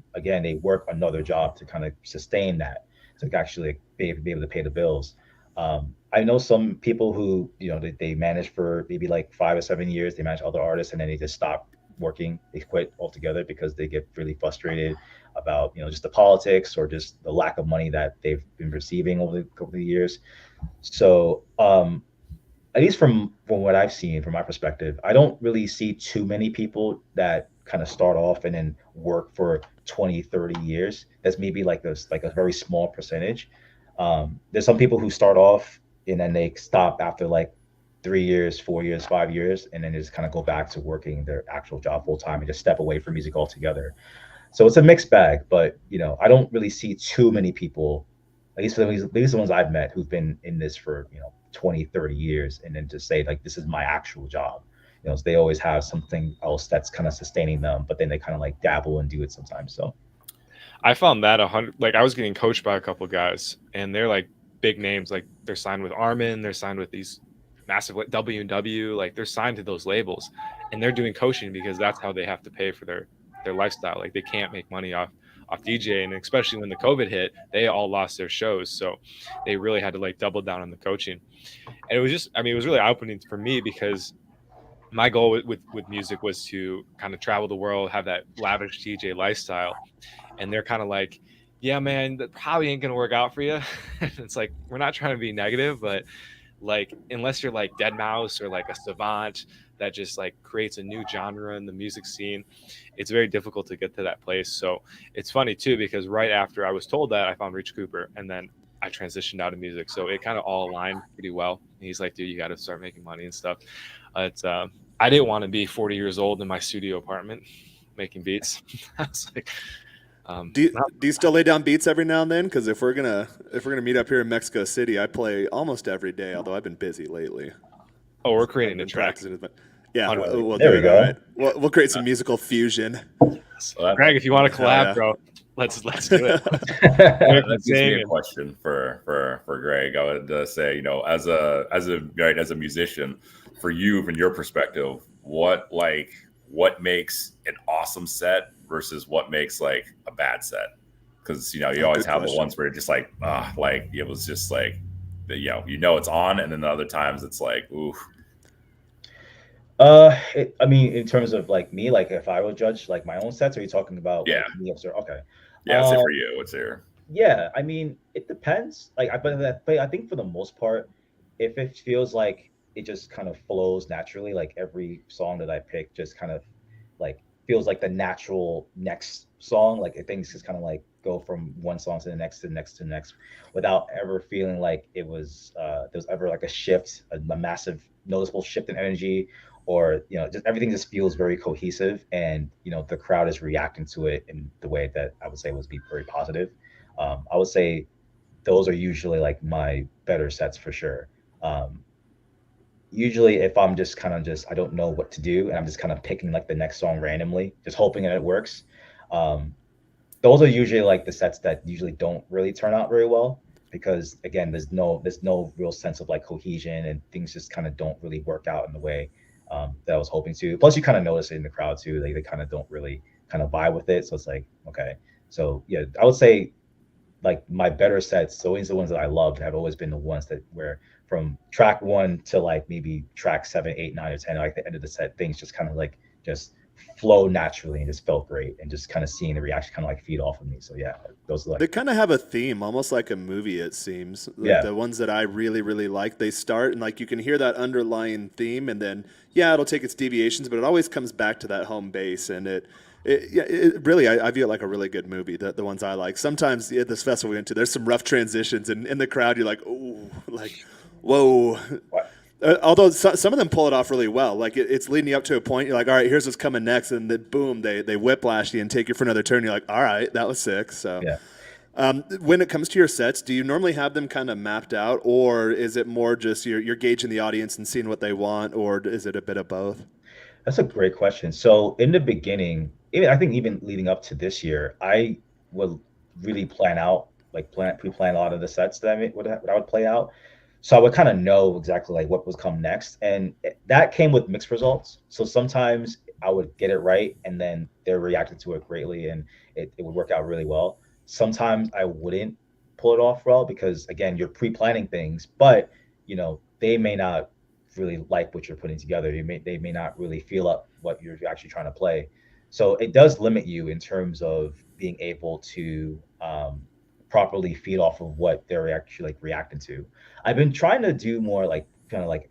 work another job to kind of sustain that, to actually be able to pay the bills. I know some people who they manage for maybe like 5 or 7 years. They manage other artists and then they just stop working. They quit altogether because they get really frustrated about just the politics or just the lack of money that they've been receiving over the years. So at least from what I've seen, from my perspective, I don't really see too many people that kind of start off and then work for 20, 30 years. That's maybe like a very small percentage. There's some people who start off and then they stop after like 3 years, 4 years, 5 years, and then they just kind of go back to working their actual job full time and just step away from music altogether. So it's a mixed bag, but I don't really see too many people, at least the ones I've met, who've been in this for 20, 30 years, and then just say like this is my actual job. So they always have something else that's kind of sustaining them, but then they kind of like dabble and do it sometimes. So I found that I was getting coached by a couple guys, and they're like big names, like they're signed with Armin, they're signed with these massive like W&W, like they're signed to those labels, and they're doing coaching because that's how they have to pay for their lifestyle. Like they can't make money off DJ, and especially when the COVID hit, they all lost their shows, so they really had to like double down on the coaching. And it was just, it was really eye-opening for me because my goal with music was to kind of travel the world, have that lavish DJ lifestyle, and they're kind of like, yeah man, that probably ain't gonna work out for you. It's like, we're not trying to be negative, but like unless you're like Deadmau5 or like a Savant that just like creates a new genre in the music scene, it's very difficult to get to that place. So it's funny too, because right after I was told that, I found Rich Cooper, and then I transitioned out of music, so it kind of all aligned pretty well. And he's like, dude, you got to start making money and stuff. I didn't want to be 40 years old in my studio apartment making beats. I was like, do you still lay down beats every now and then? Because if we're gonna meet up here in Mexico City, I play almost every day, although I've been busy lately. Oh, we're creating a track. Yeah, we'll there we go. Right. We'll create some musical fusion. Greg, if you want to collab, bro, let's do it. That's a question for Greg. I would say, as a musician, for you, from your perspective, what makes an awesome set versus what makes like a bad set? Because you always have the ones where you're just like, it was just like, it's on, and then the other times it's like, ooh. In terms of like me, like if I would judge like my own sets, are you talking about like, me observe? Okay. Yeah, it's for you. What's here? Yeah, it depends. But I think for the most part, if it feels like it just kind of flows naturally, like every song that I pick just kind of like feels like the natural next song, like things just kind of like go from one song to the next to the next to the next without ever feeling like it was there was ever like a shift, a massive noticeable shift in energy, or just everything just feels very cohesive, and the crowd is reacting to it in the way that I would say would be very positive. I would say those are usually like my better sets for sure. usually if I'm just kind of just I don't know what to do and I'm just kind of picking like the next song randomly, just hoping that it works. Um, those are usually like the sets that usually don't really turn out very well because again, there's no real sense of like cohesion and things just kind of don't really work out in the way that I was hoping to. Plus, you kind of notice it in the crowd too, like they kind of don't really kind of vibe with it. So it's like okay, so yeah, I would say like my better sets, always the ones that I loved have always been the ones that where from track one to like maybe track 7, 8, 9, or 10, like the end of the set, things just kind of like just flow naturally and just felt great and just kind of seeing the reaction kind of like feed off of me. So yeah, those are They like kind of have a theme, almost like a movie, it seems. Like yeah, the ones that I really, really like, they start and like you can hear that underlying theme, and then yeah, it'll take its deviations, but it always comes back to that home base, and it really, I view it like a really good movie. The ones I like. Sometimes at this festival we went to, there's some rough transitions, and in the crowd you're like, oh, like, whoa. what- Although some of them pull it off really well, like it's leading you up to a point. You're like, all right, here's what's coming next, and then boom, they whiplash you and take you for another turn. You're like, all right, that was sick. So, yeah. when it comes to your sets, do you normally have them kind of mapped out, or is it more just you're gauging the audience and seeing what they want, or is it a bit of both? That's a great question. So in the beginning, even I think even leading up to this year, I would really plan out, like pre-plan a lot of the sets that what I would play out. So I would kind of know exactly like what was come next, and that came with mixed results. So sometimes I would get it right, and then they reacted to it greatly, and it would work out really well. Sometimes I wouldn't pull it off well because again, you're pre-planning things, but they may not really like what you're putting together. They may not really feel up what you're actually trying to play. So it does limit you in terms of being able to properly feed off of what they're actually like reacting to. I've been trying to do more like kind of like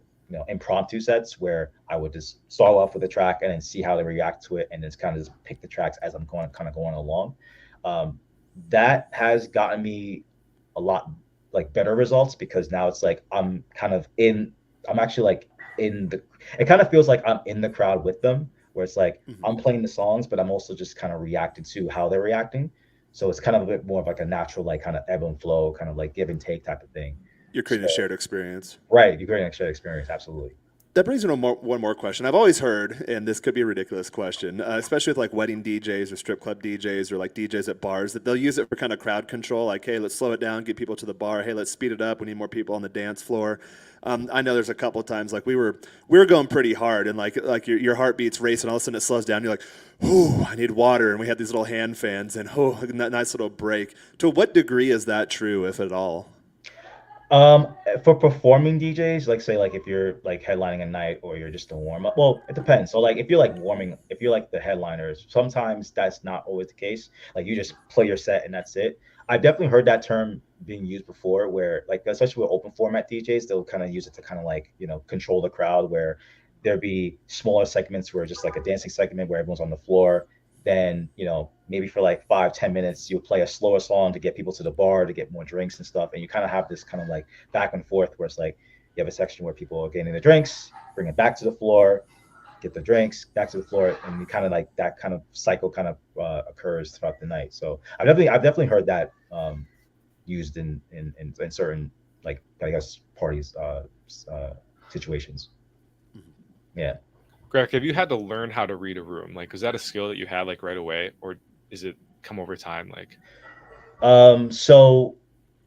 impromptu sets where I would just start off with a track and then see how they react to it and just kind of just pick the tracks as I'm going along. Um, that has gotten me a lot like better results because now it's like I'm actually like in the it kind of feels like I'm in the crowd with them where it's like Mhm. I'm playing the songs but I'm also just kind of reacting to how they're reacting, so it's kind of a bit more of like a natural like kind of ebb and flow kind of like give and take type of thing. You're creating a So shared experience. right, you're getting an extra experience, absolutely. That brings me to one more question. I've always heard, and this could be a ridiculous question, especially with like wedding DJs or strip club DJs or like DJs at bars, that they'll use it for kind of crowd control. Like, hey, let's slow it down, get people to the bar. Hey, let's speed it up. We need more people on the dance floor. I know there's a couple of times like we were going pretty hard, and like your heartbeat's racing. All of a sudden it slows down. You're like, oh, I need water, and we had these little hand fans, and oh, nice little break. To what degree is that true, if at all? For performing DJs, like say like if you're like headlining a night or you're just a warm up, well, it depends. So like if you're like the headliners, sometimes that's not always the case. Like you just play your set and that's it. I've definitely heard that term being used before where like especially with open format DJs, they'll kind of use it to kind of like, control the crowd where there'd be smaller segments where just like a dancing segment where everyone's on the floor. Then, maybe for like 5, 10 minutes, you'll play a slower song to get people to the bar to get more drinks and stuff. And you kind of have this kind of like back and forth where it's like you have a section where people are getting the drinks, bring it back to the floor, get the drinks back to the floor, and you kind of like that kind of cycle kind of occurs throughout the night. So I've definitely heard that used in certain like I guess parties situations. Yeah. Greg, have you had to learn how to read a room? Like, was that a skill that you had like right away, or is it come over time? Like, So,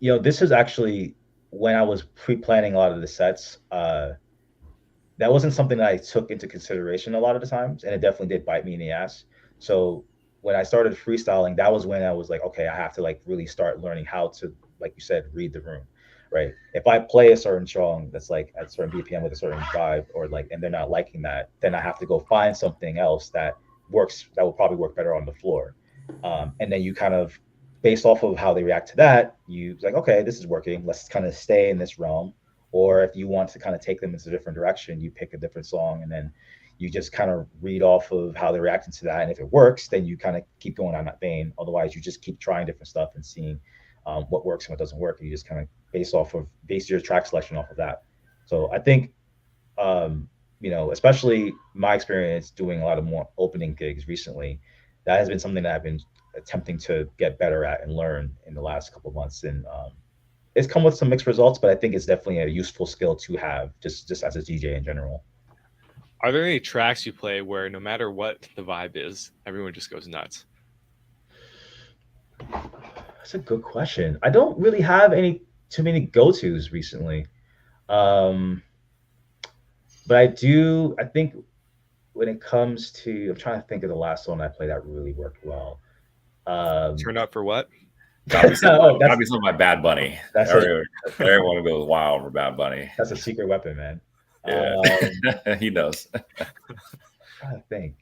this is actually when I was pre-planning a lot of the sets. That wasn't something that I took into consideration a lot of the times, and it definitely did bite me in the ass. So when I started freestyling, that was when I was like, okay, I have to like really start learning how to, like you said, read the room, right? If I play a certain song that's like at a certain BPM with a certain vibe, or like, and they're not liking that, then I have to go find something else that works, that will probably work better on the floor. And then you kind of, based off of how they react to that, you like, okay, this is working. Let's kind of stay in this realm. Or if you want to kind of take them into a different direction, you pick a different song and then you just kind of read off of how they're reacting to that. And if it works, then you kind of keep going on that vein. Otherwise, you just keep trying different stuff and seeing what works and what doesn't work. And you just kind of base your track selection off of that. So I think, especially my experience doing a lot of more opening gigs recently, that has been something that I've been attempting to get better at and learn in the last couple of months. And it's come with some mixed results, but I think it's definitely a useful skill to have just as a DJ in general. Are there any tracks you play where no matter what the vibe is, everyone just goes nuts? That's a good question. I don't really have too many go-tos recently. Um, but I think when it comes to, I'm trying to think of the last song I played that really worked well. Turn up for what? Gotta be something, Oh, gotta be something like Bad Bunny. That's Everyone goes wild for Bad Bunny. That's a secret weapon, man. Yeah, he knows. Trying to think.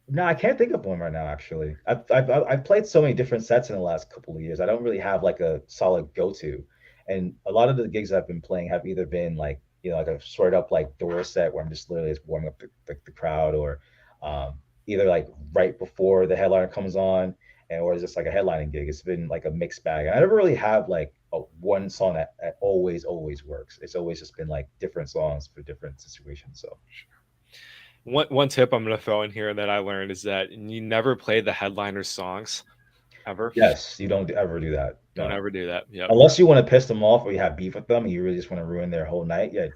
No, I can't think of one right now. Actually, I've played so many different sets in the last couple of years. I don't really have like a solid go-to, and a lot of the gigs I've been playing have either been like like a straight up like door set where I'm just literally just warming up the crowd, or either like right before the headliner comes on, or it's just like a headlining gig. It's been like a mixed bag, and I never really have like one song that always works. It's always just been like different songs for different situations. So. One tip I'm going to throw in here that I learned is that you never play the headliner's songs ever. Yes, you don't ever do that. Don't ever do that. Yeah. Unless you want to piss them off or you have beef with them and you really just want to ruin their whole night. Yeah,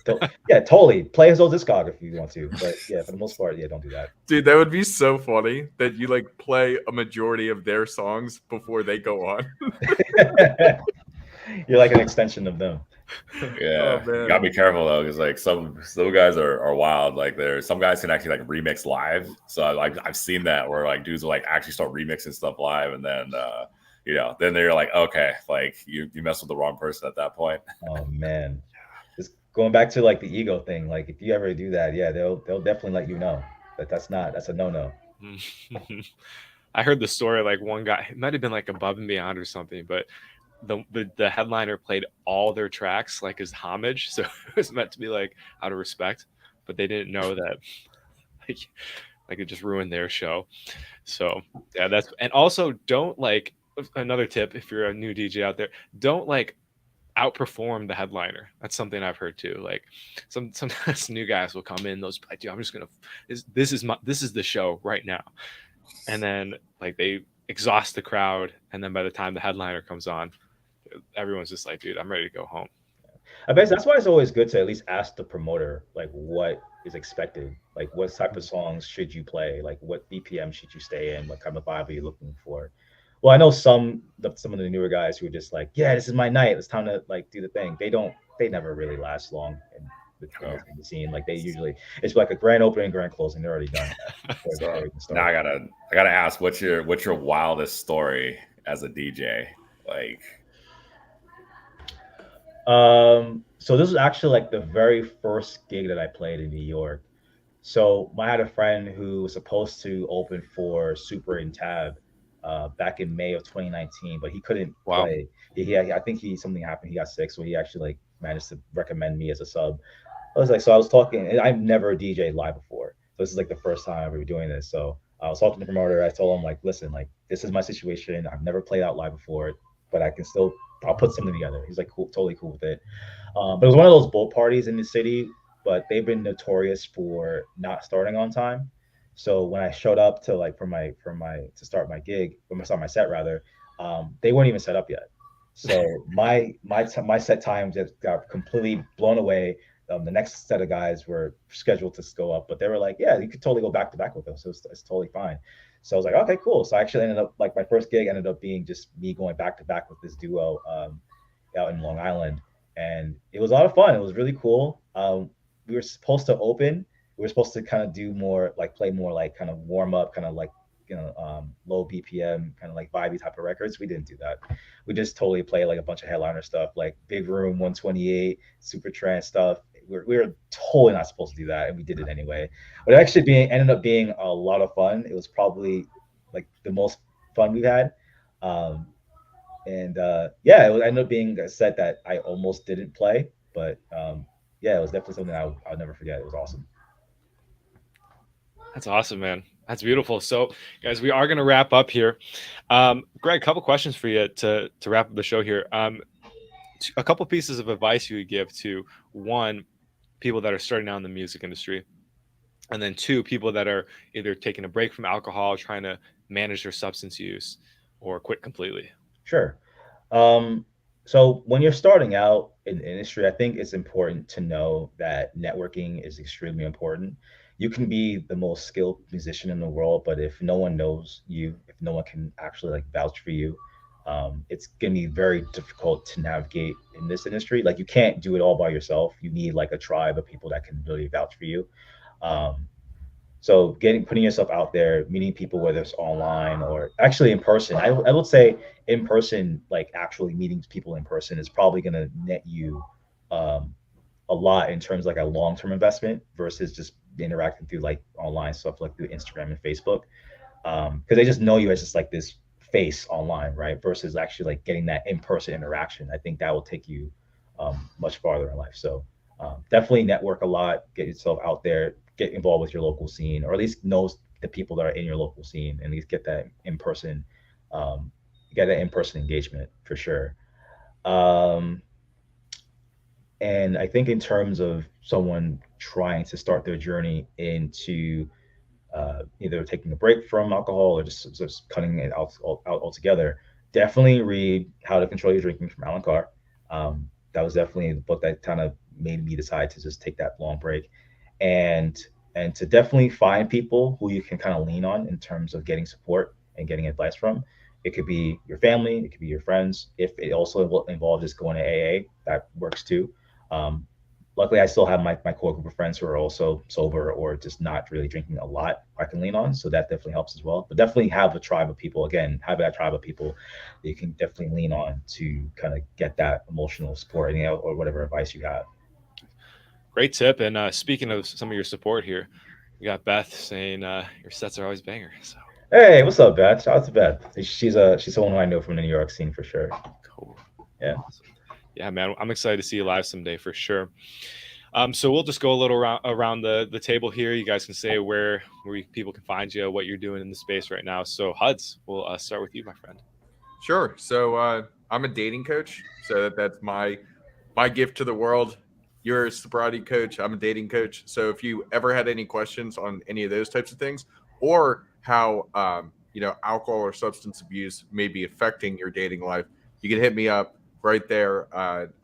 yeah, totally. Play his old discography if you want to. But yeah, for the most part, yeah, don't do that. Dude, that would be so funny that you like play a majority of their songs before they go on. You're like an extension of them. Yeah, Oh, man. you gotta be careful though, because like some guys are wild. Like there's some guys can actually like remix live. So I've seen that where like dudes will like actually start remixing stuff live, and then then they're like, okay, like you mess with the wrong person at that point. Oh man, just going back to like the ego thing. Like if you ever do that, yeah, they'll definitely let you know that's a no. I heard the story like one guy, it might have been like Above and Beyond or something, but the headliner played all their tracks like as homage, so it was meant to be like out of respect, but they didn't know that like it just ruined their show. So yeah, and also don't like, another tip if you're a new DJ out there, don't like outperform the headliner. That's something I've heard too. Like sometimes new guys will come in, those like, dude, I'm just gonna this is the show right now, and then like they exhaust the crowd, and then by the time the headliner comes on, everyone's just like, dude, I'm ready to go home. I bet that's why it's always good to at least ask the promoter like what is expected, like what type of songs should you play, like what BPM should you stay in, what kind of vibe are you looking for. Well, I know some of the newer guys who are just like, yeah, this is my night, it's time to like do the thing. They never really last long in the scene. Like they usually, it's like a grand opening, grand closing, they're already done. So now I gotta ask, what's your wildest story as a DJ? Like, so this was actually like the very first gig that I played in New York. So I had a friend who was supposed to open for Super and Tab back in May of 2019, but he couldn't play. I think something happened. He got sick, so he actually like managed to recommend me as a sub. I was talking, and I've never DJed live before. So this is like the first time we were doing this. So I was talking to the promoter. I told him like, listen, like this is my situation. I've never played out live before, but I'll put something together. He's like, cool, totally cool with it. But it was one of those boat parties in the city, but they've been notorious for not starting on time. So when I showed up to like to start my set rather, they weren't even set up yet. So my set time just got completely blown away. The next set of guys were scheduled to go up, but they were like, yeah, you could totally go back to back with us. So it's totally fine. So I was like, okay, cool. So I actually ended up like my first gig ended up being just me going back to back with this duo out in Long Island. And it was a lot of fun. It was really cool. We were supposed to open. We were supposed to kind of do more, like play more like kind of warm up, kind of like, low BPM, kind of like vibey type of records. We didn't do that. We just totally played like a bunch of headliner stuff, like Big Room 128, super trance stuff. We were totally not supposed to do that, and we did it anyway. But it actually ended up being a lot of fun. It was probably like the most fun we've had. It ended up being a set that I almost didn't play, but it was definitely something I'll never forget. It was awesome. That's awesome, man. That's beautiful. So, guys, we are going to wrap up here. Greg, a couple questions for you to wrap up the show here. A couple pieces of advice you would give to, one, people that are starting out in the music industry, and then two, people that are either taking a break from alcohol, trying to manage their substance use, or quit completely. Sure. So when you're starting out in the industry, I think it's important to know that networking is extremely important. You can be the most skilled musician in the world, but if no one knows you, if no one can actually like vouch for you, it's gonna be very difficult to navigate in this industry. Like you can't do it all by yourself. You need like a tribe of people that can really vouch for you. Um, so putting yourself out there, meeting people, whether it's online or actually in person. I would say in person, like actually meeting people in person is probably going to net you um, a lot in terms of like a long-term investment versus just interacting through like online stuff like through Instagram and Facebook. Because they just know you as just like this face online, right? Versus actually like getting that in-person interaction. I think that will take you much farther in life. So definitely network a lot, get yourself out there, get involved with your local scene, or at least know the people that are in your local scene, and at least um, get that in-person engagement for sure. Um, and I think in terms of someone trying to start their journey into either taking a break from alcohol or just cutting it out altogether, definitely read How to Control Your Drinking from Alan Carr. That was definitely the book that kind of made me decide to just take that long break, and and to definitely find people who you can kind of lean on in terms of getting support and getting advice from. It could be your family, it could be your friends. If it also involves just going to AA, that works too. Um, Luckily, I still have my core group of friends who are also sober or just not really drinking a lot I can lean on. So that definitely helps as well. But definitely have a tribe of people. Again, have that tribe of people that you can definitely lean on to kind of get that emotional support and, or whatever advice you have. Great tip. And speaking of some of your support here, we got Beth saying your sets are always banger. So Hey, what's up, Beth? Shout out to Beth. She's someone who I know from the New York scene for sure. cool. Yeah. Awesome. Yeah, man, I'm excited to see you live someday for sure. So we'll just go a little around the table here. You guys can say where people can find you, what you're doing in the space right now. So Huds, we'll start with you, my friend. Sure. So I'm a dating coach. So that's my gift to the world. You're a sobriety coach. I'm a dating coach. So if you ever had any questions on any of those types of things, or how alcohol or substance abuse may be affecting your dating life, you can hit me up right there,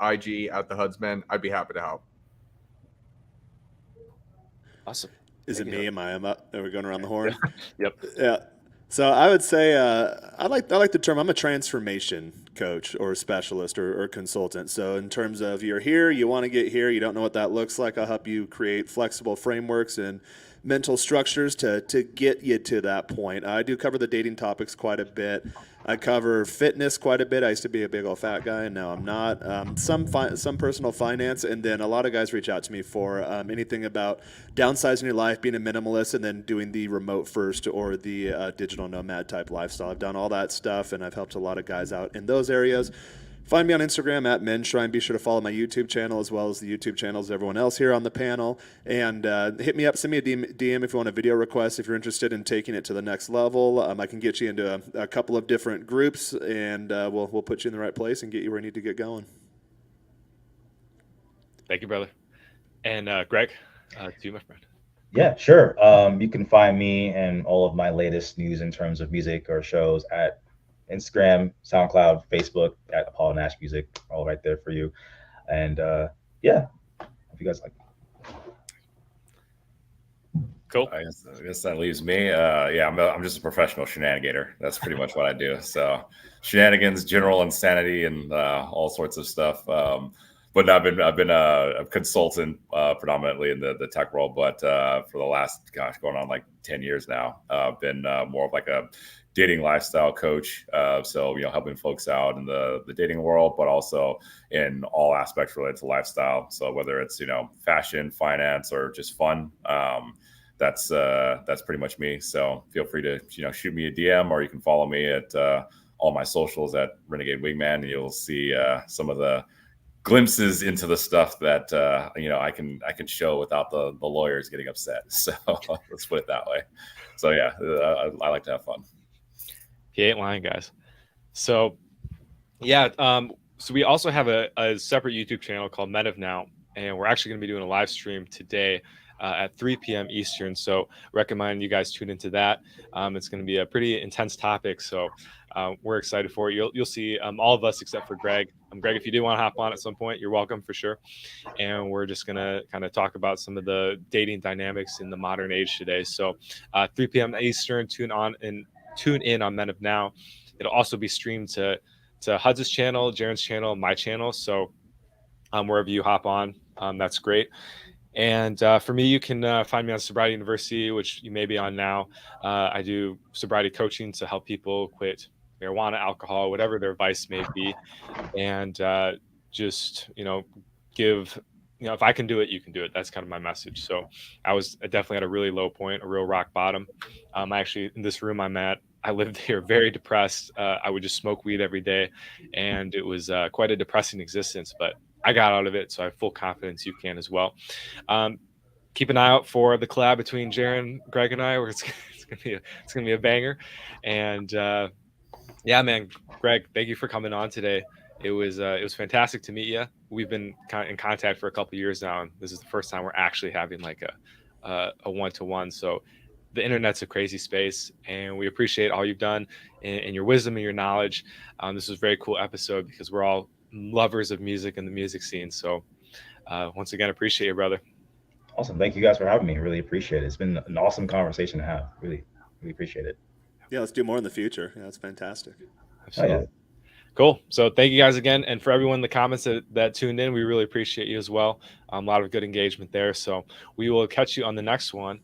IG at the Hudsman. I'd be happy to help. Awesome. Is it me? Am I up? Are we going around the horn? Yep. Yeah. So I would say I like the term. I'm a transformation coach or specialist or consultant. So in terms of you're here, you want to get here, you don't know what that looks like. I'll help you create flexible frameworks and mental structures to get you to that point. I do cover the dating topics quite a bit. I cover fitness quite a bit. I used to be a big old fat guy, and now I'm not. Some personal finance, and then a lot of guys reach out to me for anything about downsizing your life, being a minimalist, and then doing the remote first or the digital nomad type lifestyle. I've done all that stuff, and I've helped a lot of guys out in those areas. Find me on Instagram at Men's Shrine. Be sure to follow my YouTube channel as well as the YouTube channels of everyone else here on the panel. And hit me up, send me a DM if you want a video request. If you're interested in taking it to the next level, I can get you into a couple of different groups, and we'll put you in the right place and get you where you need to get going. Thank you, brother. And Greg, to you, my friend. Yeah, sure. You can find me and all of my latest news in terms of music or shows at Instagram, SoundCloud, Facebook at Apollo Nash Music, all right there for you. And yeah, if you guys like. Cool. I guess that leaves me. Yeah, I'm just a professional shenanigator. That's pretty much what I do. So shenanigans, general insanity, and all sorts of stuff. But I've been a consultant predominantly in the tech world, but for the last going on like 10 years now, I've been more of like a dating lifestyle coach. So helping folks out in the dating world, but also in all aspects related to lifestyle. So whether it's fashion, finance, or just fun. That's pretty much me. So feel free to shoot me a DM, or you can follow me at all my socials at Renegade Wingman, and you'll see some of the glimpses into the stuff that I can show without the lawyers getting upset. So let's put it that way. So yeah, I like to have fun. He ain't lying, guys. So yeah, so we also have a separate YouTube channel called Men of Now. and we're actually going to be doing a live stream today at 3 p.m. Eastern. So recommend you guys tune into that. It's going to be a pretty intense topic. So we're excited for it. You'll see all of us except for Greg. Greg, if you do want to hop on at some point, you're welcome for sure. And we're just going to kind of talk about some of the dating dynamics in the modern age today. So 3 p.m. Eastern, tune in on Men of Now. It'll also be streamed to Hudz's channel, Jaren's channel, my channel. So wherever you hop on, that's great. And for me, you can find me on Sobriety University, which you may be on now. I do sobriety coaching to help people quit marijuana, alcohol, whatever their vice may be. And just, give, if I can do it, you can do it. That's kind of my message. So I definitely at a really low point, a real rock bottom. I actually, in this room I'm at, I lived here very depressed. I would just smoke weed every day. And it was quite a depressing existence, but I got out of it, so I have full confidence you can as well. Keep an eye out for the collab between Jaren, Greg, and I, where it's gonna be a banger. And yeah, man, Greg, thank you for coming on today. It was fantastic to meet you. We've been in contact for a couple of years now, and this is the first time we're actually having like a one-to-one. So the internet's a crazy space, and we appreciate all you've done and your wisdom and your knowledge. This was a very cool episode because we're all lovers of music and the music scene. So once again, appreciate you, brother. Awesome. Thank you guys for having me. Really appreciate it. It's been an awesome conversation to have. Really appreciate it. Yeah, let's do more in the future. Yeah, that's fantastic. Absolutely. Oh, yeah. Cool. So thank you guys again. And for everyone in the comments that tuned in, we really appreciate you as well. A lot of good engagement there. So we will catch you on the next one.